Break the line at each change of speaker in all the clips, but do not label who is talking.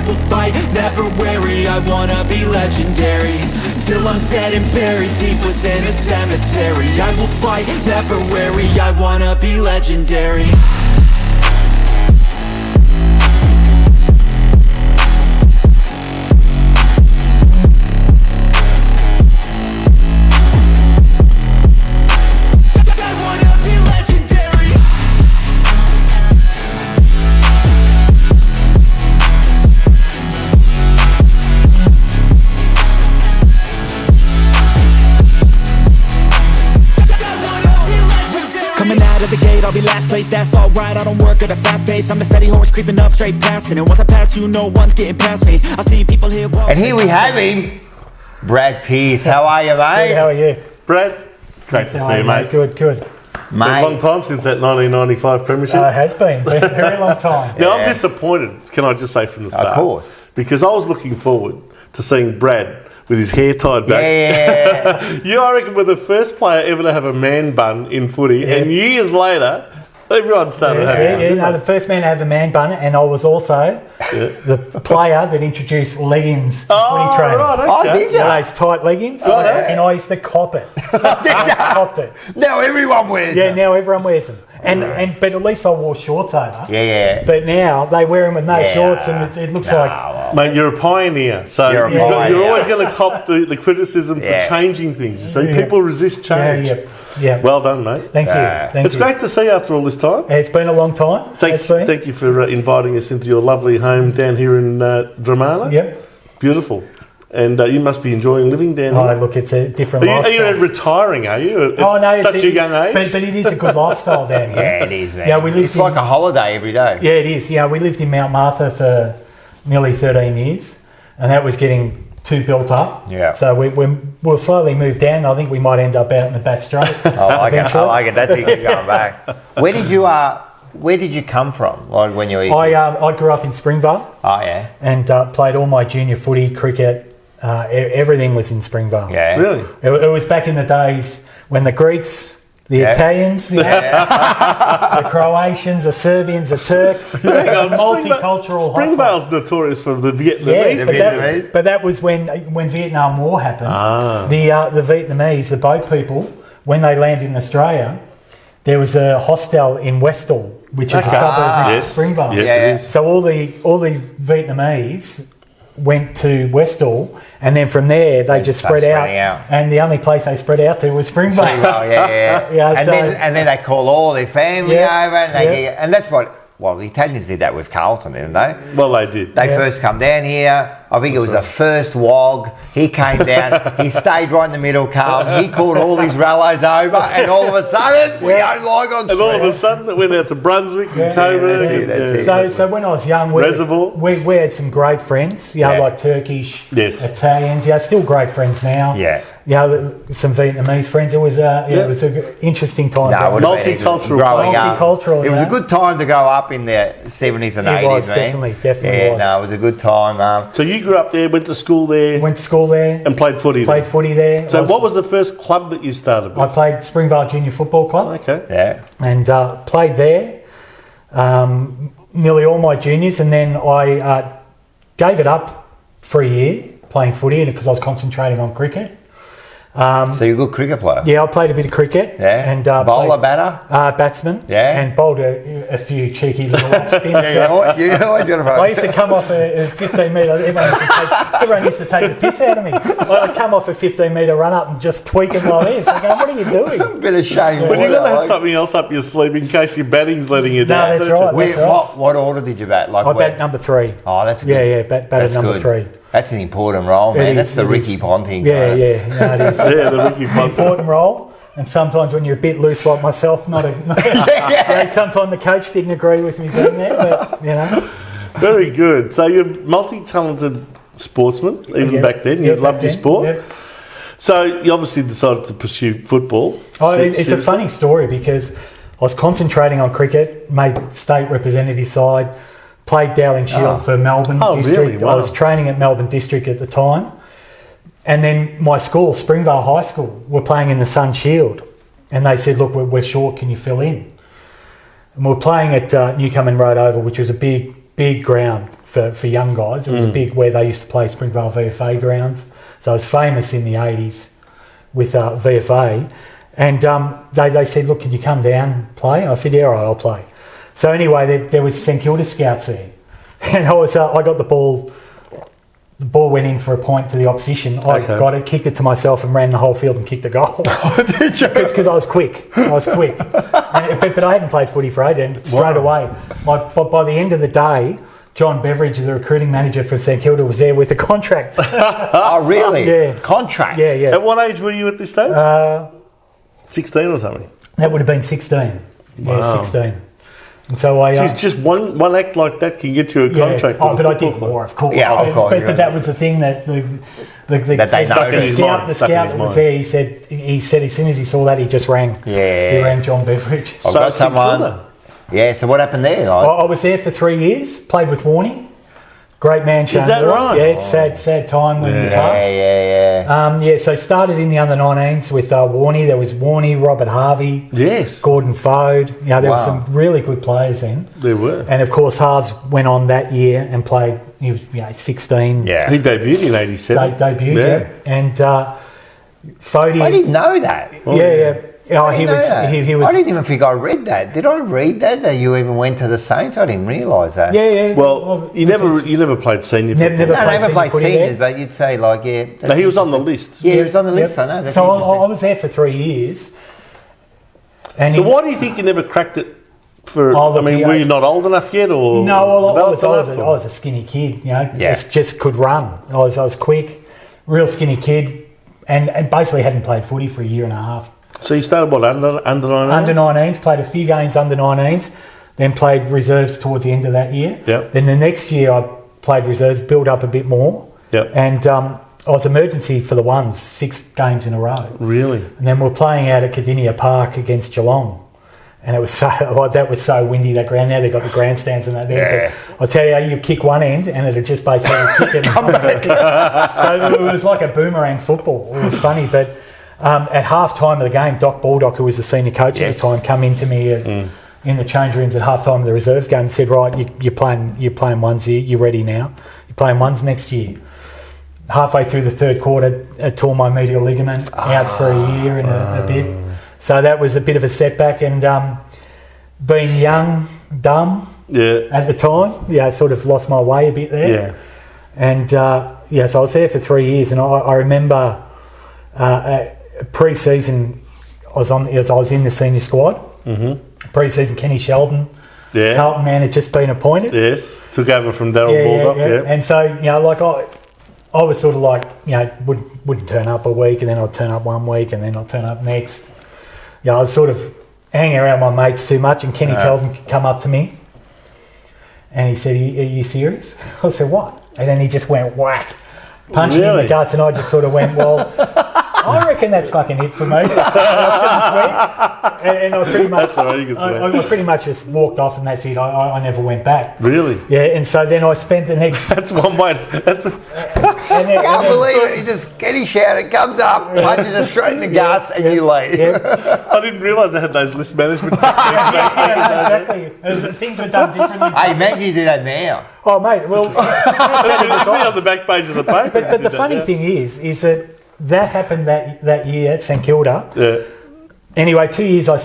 will fight, never weary. I wanna be legendary, till I'm dead and buried deep within a cemetery. I will fight, never weary. I wanna be legendary.
I'll be last place, that's alright, I don't work at a fast pace. I'm a steady horse creeping up, straight passing. And once I pass you, no one's getting past me. I see people here.
And here we have him, Brad Pearce. How are you, mate?
Good, how are you?
Brad, great to see you, mate.
Good.
It's been a long time since that 1995 premiership.
It has been a very long time.
Now, I'm disappointed, can I just say from the start?
Of course.
Because I was looking forward to seeing Brad with his hair tied back.
Yeah.
You, I reckon, were the first player ever to have a man bun in footy, and years later, everyone started having one.
No, the first man to have a man bun, and I was also the player that introduced leggings to footy training.
Right, okay.
Oh, did you?
Those tight leggings, and I used to cop it. Copped it.
Now everyone wears them.
Now everyone wears them. But at least I wore shorts over.
Yeah.
But now they wear them with no shorts, and it looks like...
Mate, you're a pioneer, so
You're
always going to cop the criticism for changing things. You see, people resist change.
Yeah.
Well done, mate.
Thank you.
It's great to see you after all this time.
It's been a long time.
Thank you for inviting us into your lovely home down here in Dramana.
Yep.
Beautiful. And you must be enjoying living down here.
Oh, look, it's a different
Are
lifestyle.
you retiring, are you?
No,
at such a young age?
But it is a good lifestyle down here.
Yeah, it is, man.
Yeah,
it's like a holiday every day.
Yeah, it is. Yeah, we lived in Mount Martha for nearly 13 years, and that was getting too built up.
Yeah.
So we'll slowly move down. I think we might end up out in the Bass Strait.
I like it. That's it. Going back. Where did you come from? Like when you were?
I grew up in Springvale.
Oh yeah.
And played all my junior footy, cricket. Everything was in Springvale.
Yeah.
Really?
It was back in the days when the Greeks, the Italians, the Croatians, the Serbians, the Turks, multicultural.
Springvale's notorious for the Vietnamese.
But that was when Vietnam War happened. The Vietnamese, the boat people, when they landed in Australia, there was a hostel in Westall, which is a suburb of Springvale.
Yes, it is.
So all the Vietnamese went to Westall, and then from there they just spread out, and the only place they spread out to was Springvale.
And then they call all their family over, and that's what. Well, the Italians did that with Carlton, didn't they?
Well, they did.
They first come down here. I think it was the first WOG. He came down. He stayed right in the middle, Carlton. He called all his rallies over, and all of a sudden, we own Lygon.
And all of a sudden, it went out to Brunswick and Coburg.
That's it.
So when I was young, we had some great friends, like Turkish, Italians. Still great friends now. Some Vietnamese friends. It was an interesting time.
Multicultural.
It was a good time to go up in the 70s and 80s.
It was, definitely was.
It was a good time.
So you grew up there, went to school there?
Went to school there.
And played footy there? So what was the first club that you started with?
I played Springvale Junior Football Club.
Okay.
Yeah.
And played there nearly all my juniors, and then I gave it up for a year playing footy because I was concentrating on cricket.
So you're a good cricket player?
Yeah, I played a bit of cricket.
Yeah.
And
bowler, batter?
Batsman.
Yeah.
And bowled a few cheeky little off spins.
You always got to
I used to come off a 15 metre. Everyone used to take the piss out of me. I'd come off a 15 metre run up and just tweaking my legs. I go, what are you doing?
A bit of shame.
But you've got to have something else up your sleeve in case your batting's letting you down.
No, that's right.
What order did you bat?
I bat number 3.
Oh, that's good.
Batted number 3.
That's an important role, man. That's the Ricky Ponting.
Yeah, it is.
The Ricky Ponting.
Important role. And sometimes when you're a bit loose like myself, sometimes the coach didn't agree with me being there, but
Very good. So you're a multi-talented sportsman, even back then. You loved your sport. Yep. So you obviously decided to pursue football.
It's a funny story because I was concentrating on cricket, made state representative side, played Dowling Shield for Melbourne District.
Really? Wow.
I was training at Melbourne District at the time. And then my school, Springvale High School, were playing in the Sun Shield. And they said, look, we're short, can you fill in? And we were playing at Newcomen Road Oval, which was a big ground, for young guys. It was a big where they used to play Springvale VFA grounds. So it was famous in the 80s with VFA. And they said, look, can you come down and play? And I said, yeah, all right, I'll play. So anyway, there was St Kilda scouts there. And I got the ball. The ball went in for a point to the opposition. I got it, kicked it to myself, and ran the whole field and kicked a goal. Because I was quick. But I hadn't played footy for ages. And straight away, by the end of the day, John Beveridge, the recruiting manager for St Kilda, was there with a contract.
Oh, really?
Yeah.
Contract?
Yeah, yeah.
At what age were you at this stage? 16 or something?
That would have been 16.
Wow.
Yeah, 16. And so I...
just one act like that can get you a contract.
Oh, but I did more, of course.
Yeah, of course.
But that was the thing that the scout that was there, he said as soon as he saw that, he just rang. Yeah. He rang John Beveridge.
I've got someone... Yeah, so what happened there?
I was there for 3 years, played with Warnie. Great man, Shane.
Is that right?
Yeah, it's sad time when he passed.
Yeah.
So started in the under-19s with Warnie. There was Warnie, Robert Harvey, Gordon Fode. There were some really good players then.
There were.
And of course, Hards went on that year and played. He was 16.
Yeah, he debuted in '87.
Yeah. And Fode.
I didn't know that.
Yeah. Oh, he was.
I didn't even think I read that. Did I read that you even went to the Saints? I didn't realise that.
Yeah.
Well, you never played senior football.
Never played seniors, but you'd say
No, he was on the list.
Yeah, he was on the list. I know. That's
so I was there for 3 years. And
so why do you think you never cracked it? Were you not old enough yet, or
no? I was a skinny kid. Just could run. I was quick, real skinny kid, and basically hadn't played footy for a year and a half.
So you started under 19s?
Under 19s, played a few games under 19s, then played reserves towards the end of that year.
Yep.
Then the next year I played reserves, built up a bit more.
Yep.
And I was emergency for the ones, 6 games in a row.
Really?
And then we're playing out at Cardinia Park against Geelong. And it was that was so windy, that ground. Now they've got the grandstands and that there.
Yeah.
But I'll tell you kick one end and it'd just basically kick it. So it was like a boomerang football. It was funny, but... at half time of the game, Doc Baldock, who was the senior coach at the time, come into me in the change rooms at half time of the reserves game and said, right, you're playing ones here, you're ready now. You're playing ones next year. Halfway through the third quarter, I tore my medial ligament out for a year and a bit. So that was a bit of a setback, and being young, dumb at the time, I sort of lost my way a bit there. Yeah. And so I was there for 3 years, and I remember... pre-season, I was in the senior squad. Mm-hmm. Pre-season, Kenny Sheldon, Carlton man, had just been appointed.
Yes, took over from Darryl Baldock. Yeah.
And so I was sort of like wouldn't turn up a week, and then I'd turn up 1 week, and then I'd turn up next. I was sort of hanging around my mates too much, and Kenny Sheldon come up to me, and he said, "Are you serious?" I said, "What?" And then he just went whack, punching me in the guts, and I just sort of went, "Well." I reckon that's fucking it for me. And I pretty much just walked off, and that's it. I never went back.
Really?
Yeah. And so then I spent the next.
That's one way. That's.
I can't believe it. He just Kenny shouted, comes up, punches us straight in the guts, and you leave.
Yeah. I didn't realise they had those list management techniques.
Exactly. Things were done differently.
Hey, Maggie do that now.
Oh, mate. Well,
it'll be on the back page of the paper.
But the funny thing is that happened that year at St Kilda. Yeah. Anyway, 2 years I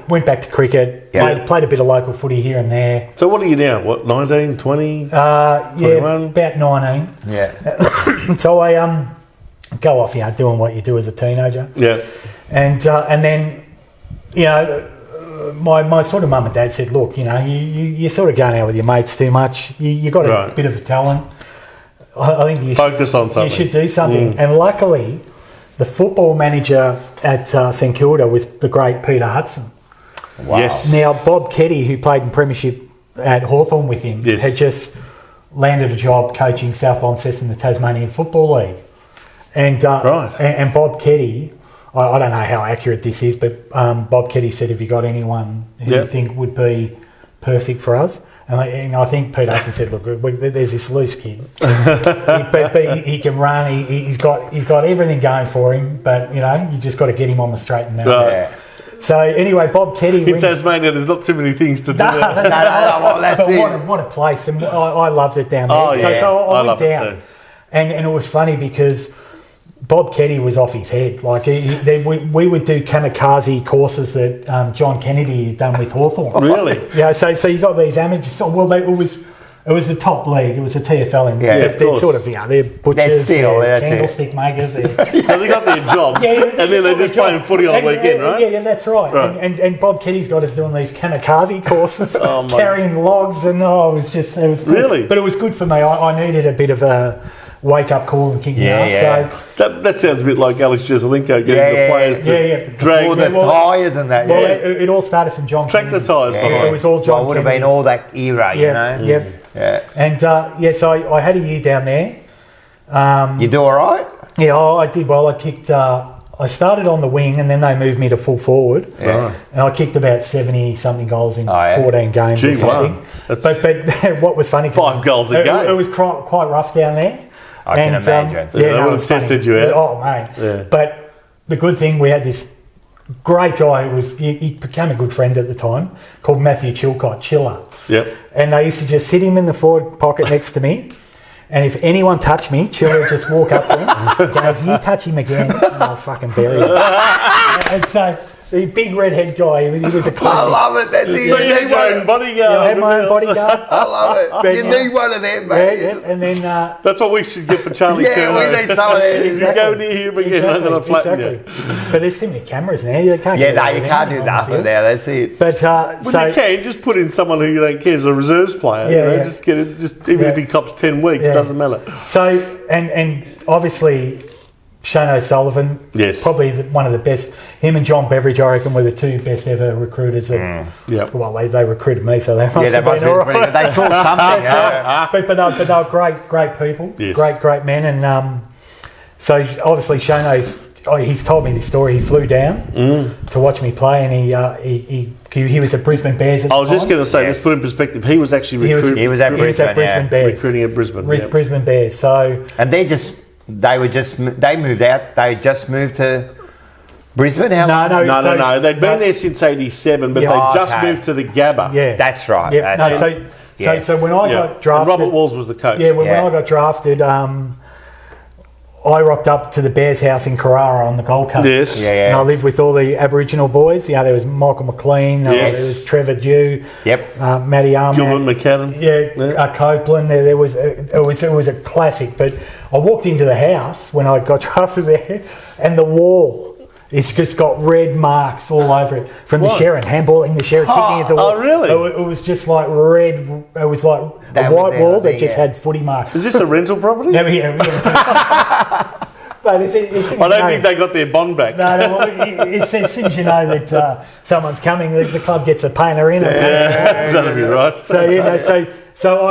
went back to cricket, played a bit of local footy here and there.
So what are you now? What, 19, 20, 21?
About 19.
Yeah.
So I go off, doing what you do as a teenager.
Yeah.
And then, my sort of mum and dad said, look, you're sort of going out with your mates too much. You got a bit of a talent. I think you
focus on something.
You should do something. And luckily, the football manager at St Kilda was the great Peter Hudson.
Wow. Yes.
Now, Bob Keddy, who played in premiership at Hawthorn with him, had just landed a job coaching South Launceston in the Tasmanian Football League. And and Bob Keddy, I don't know how accurate this is, but Bob Keddy said, have you got anyone who you think would be perfect for us? And I think Pete Hudson said, look, there's this loose kid, but he can run. He's got everything going for him. But you just got to get him on the straight and narrow.
Right.
So anyway, Bob Keddy
In Tasmania, there's not too many things to do.
No, well, that's
but
it.
what a place, and I loved it down there.
Oh, yeah.
So I went
love it
down,
too.
and it was funny because Bob Keddy was off his head. Like we would do kamikaze courses that John Kennedy had done with Hawthorn.
Really?
Yeah. So you got these amateurs. Well, it was the top league. It was the TFL, and they're sort of they're butchers, they're candlestick makers.
So they got their jobs, and then they're just playing footy on the weekend, right?
Yeah, that's right. And Bob Keddy's got us doing these kamikaze courses,
Oh,
carrying logs, and it was good.
Really?
But it was good for me. I needed a bit of a wake up call and kick me out. So
That sounds a bit like Alex Jezelenko getting the players to drag
All the tyres and that.
well, it all started from John
track the
Kennedy.
tyres behind.
It was all John
Well, it would have
Kennedy.
been all that era, you know.
Yep.
Yeah.
And so I had a year down there.
You do all right?
Yeah, I did well. I kicked. I started on the wing, and then they moved me to full forward.
Yeah.
And I kicked about 70-something goals in
14
14 games
Gee,
or something.
wow.
But what was funny?
5 goals a game.
It was quite rough down there.
I can imagine.
They would
it
have
was funny.
tested you out.
Oh, mate.
Yeah.
But the good thing, we had this great guy who he became a good friend at the time, called Matthew Chilcott, Chiller.
Yep.
And they used to just sit him in the forward pocket next to me. And if anyone touched me, Chiller would just walk up to him, goes, "You touch him again, and I'll fucking bury you." And so the big redhead guy, he was a
I
classic.
love it. That's it.
So you had your own bodyguard.
I had my own bodyguard.
I love it.
But,
You need one of them, mate.
Yeah, and then
That's what we should get for Charlie
Yeah,
Curnow.
we need some of that.
If you go near him again, I'm going to flatten you.
But there's too many cameras now. You can't.
Yeah,
get
no,
away
you
with
can't
anything
do
on the
nothing
field.
now. That's it.
But
Well,
so
you can just put in someone who you don't care as a reserves player. You know, just get it. Just even if he cops 10 weeks,
Yeah.
doesn't matter.
So and obviously Shane O'Sullivan,
Yes.
probably one of the best. Him and John Beveridge, I reckon, were the two best ever recruiters.
Yep.
Well, they recruited me, so they must
Yeah,
have
that must
been
be
all
pretty
right.
good. They saw something. Yeah.
But they were great people,
Yes.
great men, and so obviously Shano's. He's told me this story. He flew down to watch me play, and he was at Brisbane Bears at the
I was just
time.
going to say,
Yes.
let's put in perspective. He was actually
He was at
He was
Brisbane,
at Brisbane
yeah.
Bears.
recruiting at Brisbane. Yep.
Brisbane Bears. So
And they moved out. They just moved to Brisbane. How long?
No. They'd been there since '87, but
Yeah.
they just
Okay.
moved to the Gabba.
yeah,
That's right.
yeah.
That's
No,
it.
so
Yes.
so when I
Yeah.
got
And
drafted,
Robert Walls was the coach.
when
Yeah.
I got drafted, I rocked up to the Bears house in Carrara on the Gold Coast.
Yes.
Yeah, yeah.
And I lived with all the Aboriginal boys. There was Michael McLean,
Yes.
there was Trevor Dew,
Yep.
Matty Armack,
Gilbert McAdam.
Copeland. There was it was a classic. But I walked into the house when I got drafted there, and the wall. It's just got red marks all over it from the
What?
Sharon handballing, the Sharon kicking at the wall.
Oh, really?
It was just like red. It was like
That
a
was
white
there,
wall
I
that
think,
just
yeah.
had footy marks.
Is this a rental property?
But it's
I don't think they got their bond back.
No, as soon as you know that someone's coming, the club gets a painter in.
Yeah, that'll be right.
So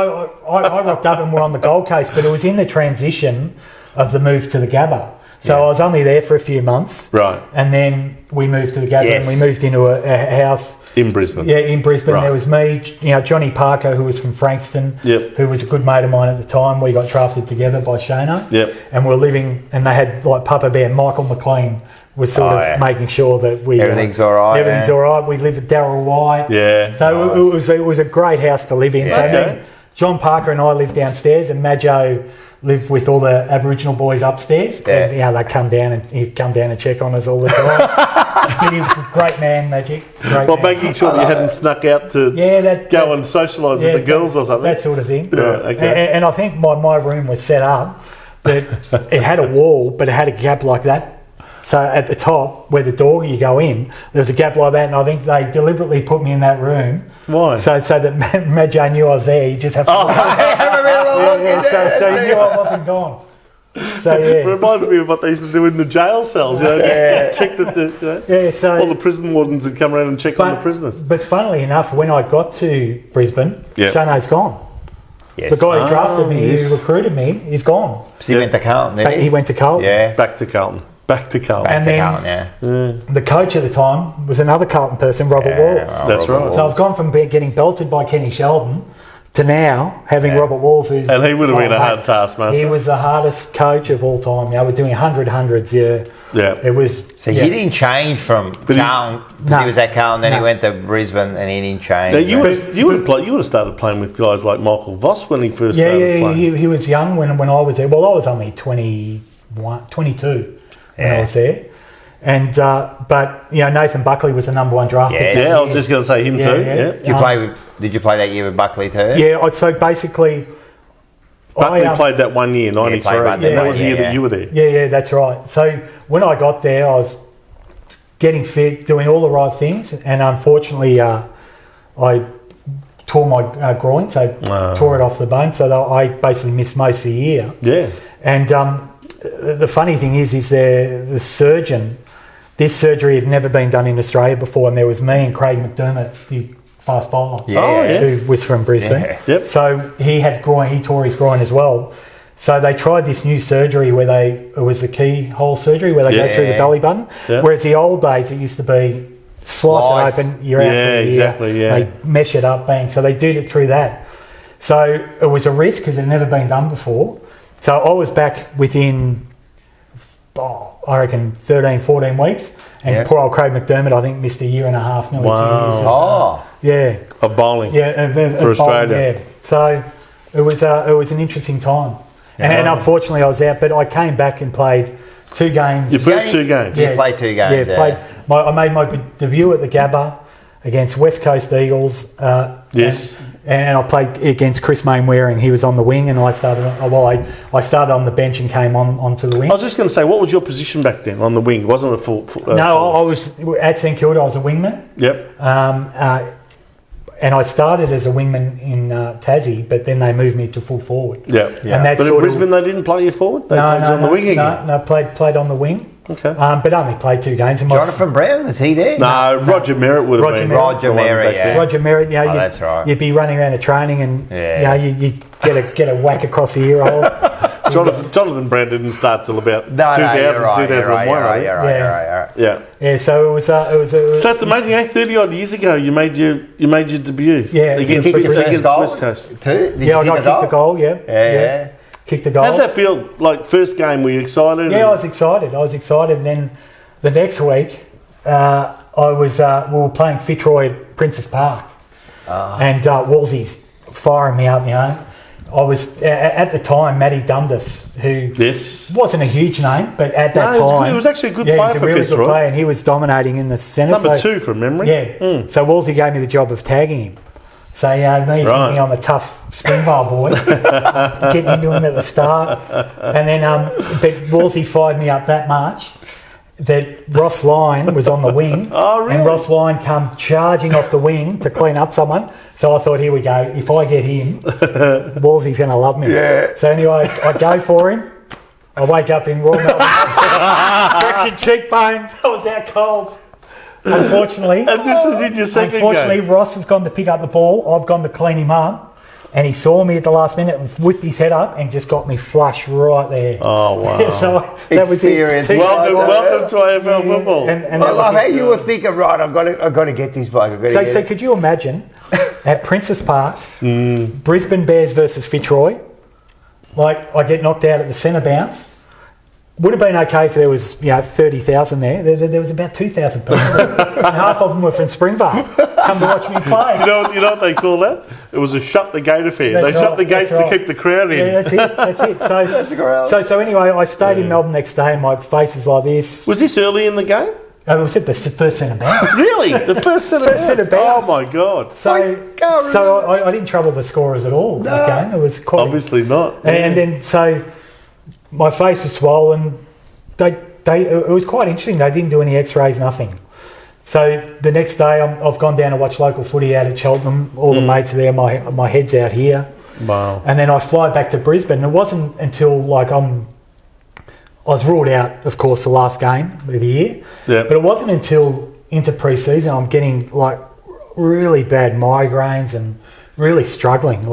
I rocked up and we're on the Gold Coast, but it was in the transition of the move to the Gabba. So I was only there for a few months,
Right.
and then we moved to the Gabba,
Yes.
and we moved into a house.
In Brisbane.
Yeah, in Brisbane.
Right.
There was me, Johnny Parker, who was from Frankston,
Yep.
who was a good mate of mine at the time. We got drafted together by Shano.
Yep.
And we were living, and they had like Papa Bear, Michael McLean was sort of
yeah.
making sure that we
Everything's all right,
Everything's
yeah.
all right. We lived with Darryl White.
Yeah.
So it was a great house to live in. So
Okay.
then John Parker and I lived downstairs, and Majo lived with all the Aboriginal boys upstairs.
Yeah.
And, he'd come down and check on us all the time. But he was a great man, Magic. Great
Well,
man.
making sure that you hadn't snuck out to go and socialise with the girls or something.
That sort of thing.
Right, okay.
And I think my room was set up that it had a wall, but it had a gap like that. So at the top, where the door you go in, there was a gap like that, and I think they deliberately put me in that room.
Why?
So that Majo knew I was there. You just have to. So he knew I wasn't gone. So
It
yeah.
reminds me of what they used to do in the jail cells. Just check that all the prison wardens would come around and check on the prisoners.
But funnily enough, when I got to Brisbane,
Yeah.
Shano's gone.
Yes.
The guy who drafted me,
yes.
who recruited me, is gone.
So you went to Carlton, didn't
He
you?
went to Carlton.
Yeah.
Back to Carlton.
Back
And
to
then-
Carlton, yeah.
The coach at the time was another Carlton person, Robert Walls.
That's right.
So I've gone from getting belted by Kenny Sheldon to now having Robert Walls, who's
and he would have been a hard taskmaster.
He was the hardest coach of all time. We're doing hundreds. Yeah.
It
was.
So he didn't change from Carlton. He was at Carlton, then he went to Brisbane, and he didn't change.
Now, you would have started playing with guys like Michael Voss when he first started playing.
He was young when I was there. Well, I was only 22 when I was there. And but Nathan Buckley was the number 1 draft pick.
I was just going to say him too. Yeah.
Did you play that year with Buckley too?
Yeah. So basically,
Buckley played that 1 year, 93. That was the year that you were there.
Yeah, that's right. So when I got there, I was getting fit, doing all the right things, and unfortunately, I tore my groin, so tore it off the bone. So I basically missed most of the year.
Yeah.
And the funny thing is the surgeon. This surgery had never been done in Australia before, and there was me and Craig McDermott, the fast bowler, who was from Brisbane.
Yeah. Yep.
So he tore his groin as well. So they tried this new surgery it was a keyhole surgery where they go through the belly button, whereas the old days it used to be slice it open, you're out for a year.
Exactly,
They mesh it up, bang. So they did it through that. So it was a risk because it had never been done before. So I was back within, I reckon, 13, 14 weeks. And poor old Craig McDermott, I think, missed a year and a half, nearly 2 years.
Of bowling.
Yeah,
for Australia.
Yeah. So it was an interesting time. And unfortunately I was out, but I came back and played 2 games.
Your first 2 games?
You played 2 games.
I made my debut at the Gabba against West Coast Eagles. And I played against Chris Mainwaring. He was on the wing, and I started on the bench and came onto the wing.
I was just going to say, what was your position back then on the wing? Wasn't it full?
I was at St Kilda. I was a wingman.
Yep.
And I started as a wingman in Tassie, but then they moved me to full forward.
Yeah.
And that's
but in Brisbane, they didn't play you forward. They played on the wing again.
No, played on the wing.
Okay.
But only played 2 games.
Jonathan Brown, was he there?
No, Roger Merritt would have been.
Roger Merritt,
Roger Merritt,
that's right.
You'd be running around the training and you get a whack across the ear hole.
Jonathan Brown didn't start till about 2000,
you're right,
2001.
You're right.
Yeah.
So it was.
So it's amazing. 30 odd years ago, you made your debut.
Yeah.
Against West Coast.
Too?
I kicked the goal. Yeah. Kicked the goal.
How did that feel? Like first game, were you excited?
Yeah, I was excited. And then the next week, we were playing Fitzroy at Princess Park, and Wolsey's firing me up, I was at the time Matty Dundas, who wasn't a huge name, but at that time
he was actually a good player for
really
Fitzroy.
Good player, and he was dominating in the centre.
Number 2 from memory.
Yeah. So Wolsey gave me the job of tagging him. So me thinking I'm a tough Springvale boy, getting into him at the start, and then but Wolsey fired me up that much that Ross Lyon was on the wing, and Ross Lyon come charging off the wing to clean up someone. So I thought, here we go. If I get him, Wolsey's going to love me. Yeah. So anyway, I go for him. I wake up in Royal Melbourne Hospital, fractured cheekbone. I was out cold. Unfortunately.
And this is in your second game.
Unfortunately, Ross has gone to pick up the ball. I've gone to clean him up. And he saw me at the last minute and whipped his head up and just got me flush right there.
Oh, wow.
So that was it.
Welcome to AFL football.
And I love how you were thinking, right, I've got to get this bloke.
So could you imagine at Princess Park, Brisbane Bears versus Fitzroy, like I get knocked out at the centre bounce. Would have been okay if there was 30,000 there. There was about 2,000 people, and half of them were from Springvale. Come to watch me play.
You know what they call that? It was a shut the gate affair. They shut the gates to keep the crowd in.
Yeah, that's it. So anyway, I stayed in Melbourne next day, and my face is like this.
Was this early in the game?
It was at the first centre bounce.
Really? The first centre bounce? Oh my God!
So I didn't trouble the scorers at all.
No.
That game. It was quite
obviously not.
And then so. My face was swollen. It was quite interesting. They didn't do any X-rays, nothing. So the next day, I've gone down to watch local footy out at Cheltenham. All the mates are there. My head's out here.
Wow.
And then I fly back to Brisbane. It wasn't until I was ruled out, of course, the last game of the year.
Yeah.
But it wasn't until into pre-season I'm getting like really bad migraines and really struggling,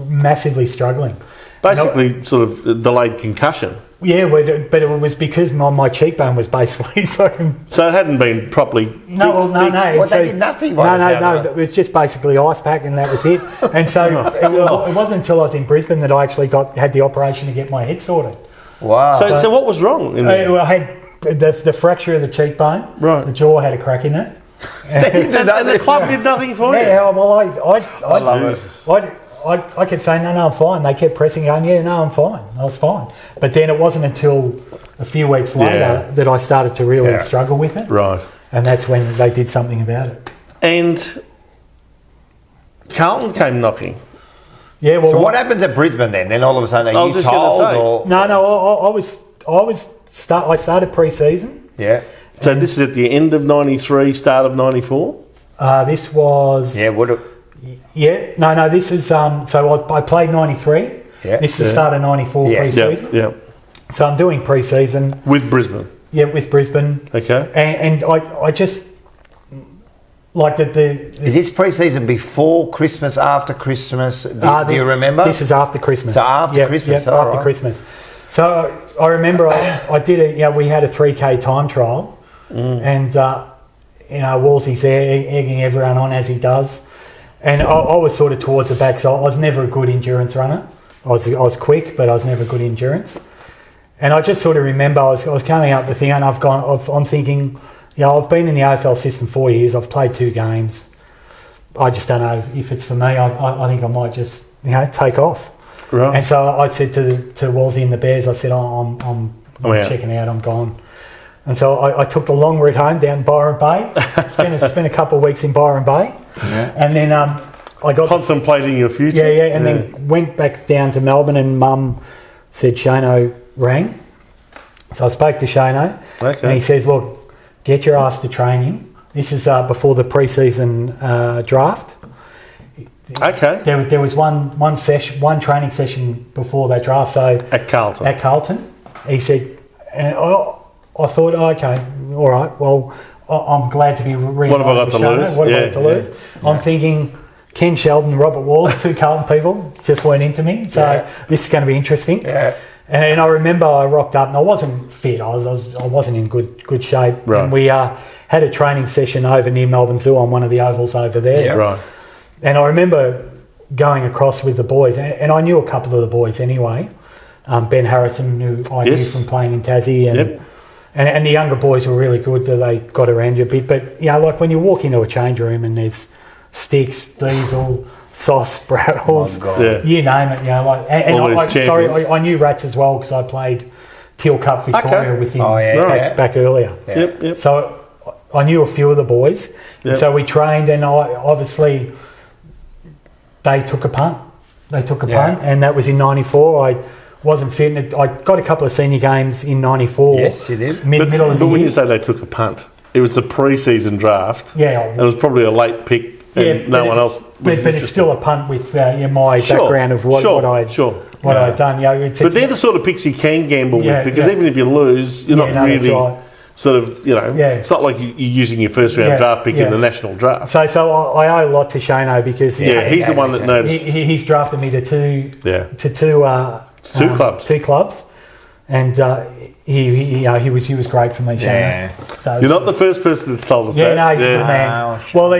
massively struggling.
Basically, sort of delayed concussion.
Yeah, but it was because my cheekbone was basically fucking...
So it hadn't been properly
No,
fixed?
no.
Well, they did nothing by the sound of it.
It was just basically ice pack and that was it. And so it wasn't until I was in Brisbane that I actually had the operation to get my head sorted.
Wow.
So what was wrong?
I had the fracture of the cheekbone.
Right.
The jaw had a crack in it.
And the club did nothing for you?
Yeah, well,
I love it.
I kept saying, no, I'm fine. They kept pressing, going, yeah, no, I'm fine. I was fine. But then it wasn't until a few weeks later that I started to really struggle with it.
Right.
And that's when they did something about it.
And Carlton came knocking.
Yeah, well...
So what happens at Brisbane then? Then all of a sudden,
I
are
was
you
just gonna
told?
say.
Or?
I started pre-season.
Yeah.
So this is at the end of 93, start of 94?
This was...
Yeah, would it?
Yeah, no, this is... I played 93.
Yeah.
This is the start of 94
Yes.
pre-season.
Yeah.
So I'm doing pre-season.
With Brisbane?
Yeah, with Brisbane.
Okay.
And I just... Like
Is this pre-season before Christmas, after Christmas? Do you remember?
This is after Christmas.
So after Christmas,
Yeah, after Christmas. So I remember I did we had a 3K time trial, and Wolsey's there egging everyone on as he does, and I was sort of towards the back, so I was never a good endurance runner. I was quick, but I was never good endurance. And I just sort of remember I was coming up the thing, and I'm thinking, I've been in the AFL system 4 years. I've played 2 games. I just don't know if it's for me. I think I might just take off.
Right.
And so I said to Wolsey and the Bears, I said, I'm checking out. I'm gone. And so I took the long route home down Byron Bay. Spent a couple of weeks in Byron Bay, and then I got
contemplating your future.
And then went back down to Melbourne, and Mum said Shano rang. So I spoke to Shano, and he says, "Look, get your ass to training." This is before the pre-season draft.
Okay.
There was one training session before that draft. So
at Carlton,
he said, and I thought, okay, all right. Well, I'm glad to be.
What have I got to lose?
What have I got to lose? I'm thinking Ken Sheldon, Robert Walls, 2 Carlton people just weren't into me. So this is going to be interesting.
Yeah.
And I remember I rocked up and I wasn't fit. I wasn't in good shape.
Right.
And we had a training session over near Melbourne Zoo on one of the ovals over there.
Yeah. Right.
And I remember going across with the boys, and I knew a couple of the boys anyway. Ben Harrison, who I knew from playing in Tassie, and the younger boys were really good. They got around you a bit. But like when you walk into a change room and there's Sticks, Diesel, Sauce, Brattles, you name it. I knew Rats as well because I played Teal Cup Victoria with him back earlier.
Yep.
So I knew a few of the boys. Yep. So we trained, and obviously they took a punt. And that was in 94. I wasn't fit. I got a couple of senior games in 94.
Yes, you did.
Middle of the year.
But when you say they took a punt, it was a pre-season draft.
Yeah.
And it was probably a late pick. And no one else was
but it's still a punt with my background of what I'd done.
But they're the sort of picks you can gamble with, because even if you lose, you're not really sort of, it's not like you're using your first round draft pick in the national draft.
So I owe a lot to Shano because
he's the one that noticed.
He's drafted me to two clubs, and he was great for me.
Yeah.
So
you're not the first person that's told us that.
No, he's a good man. Well,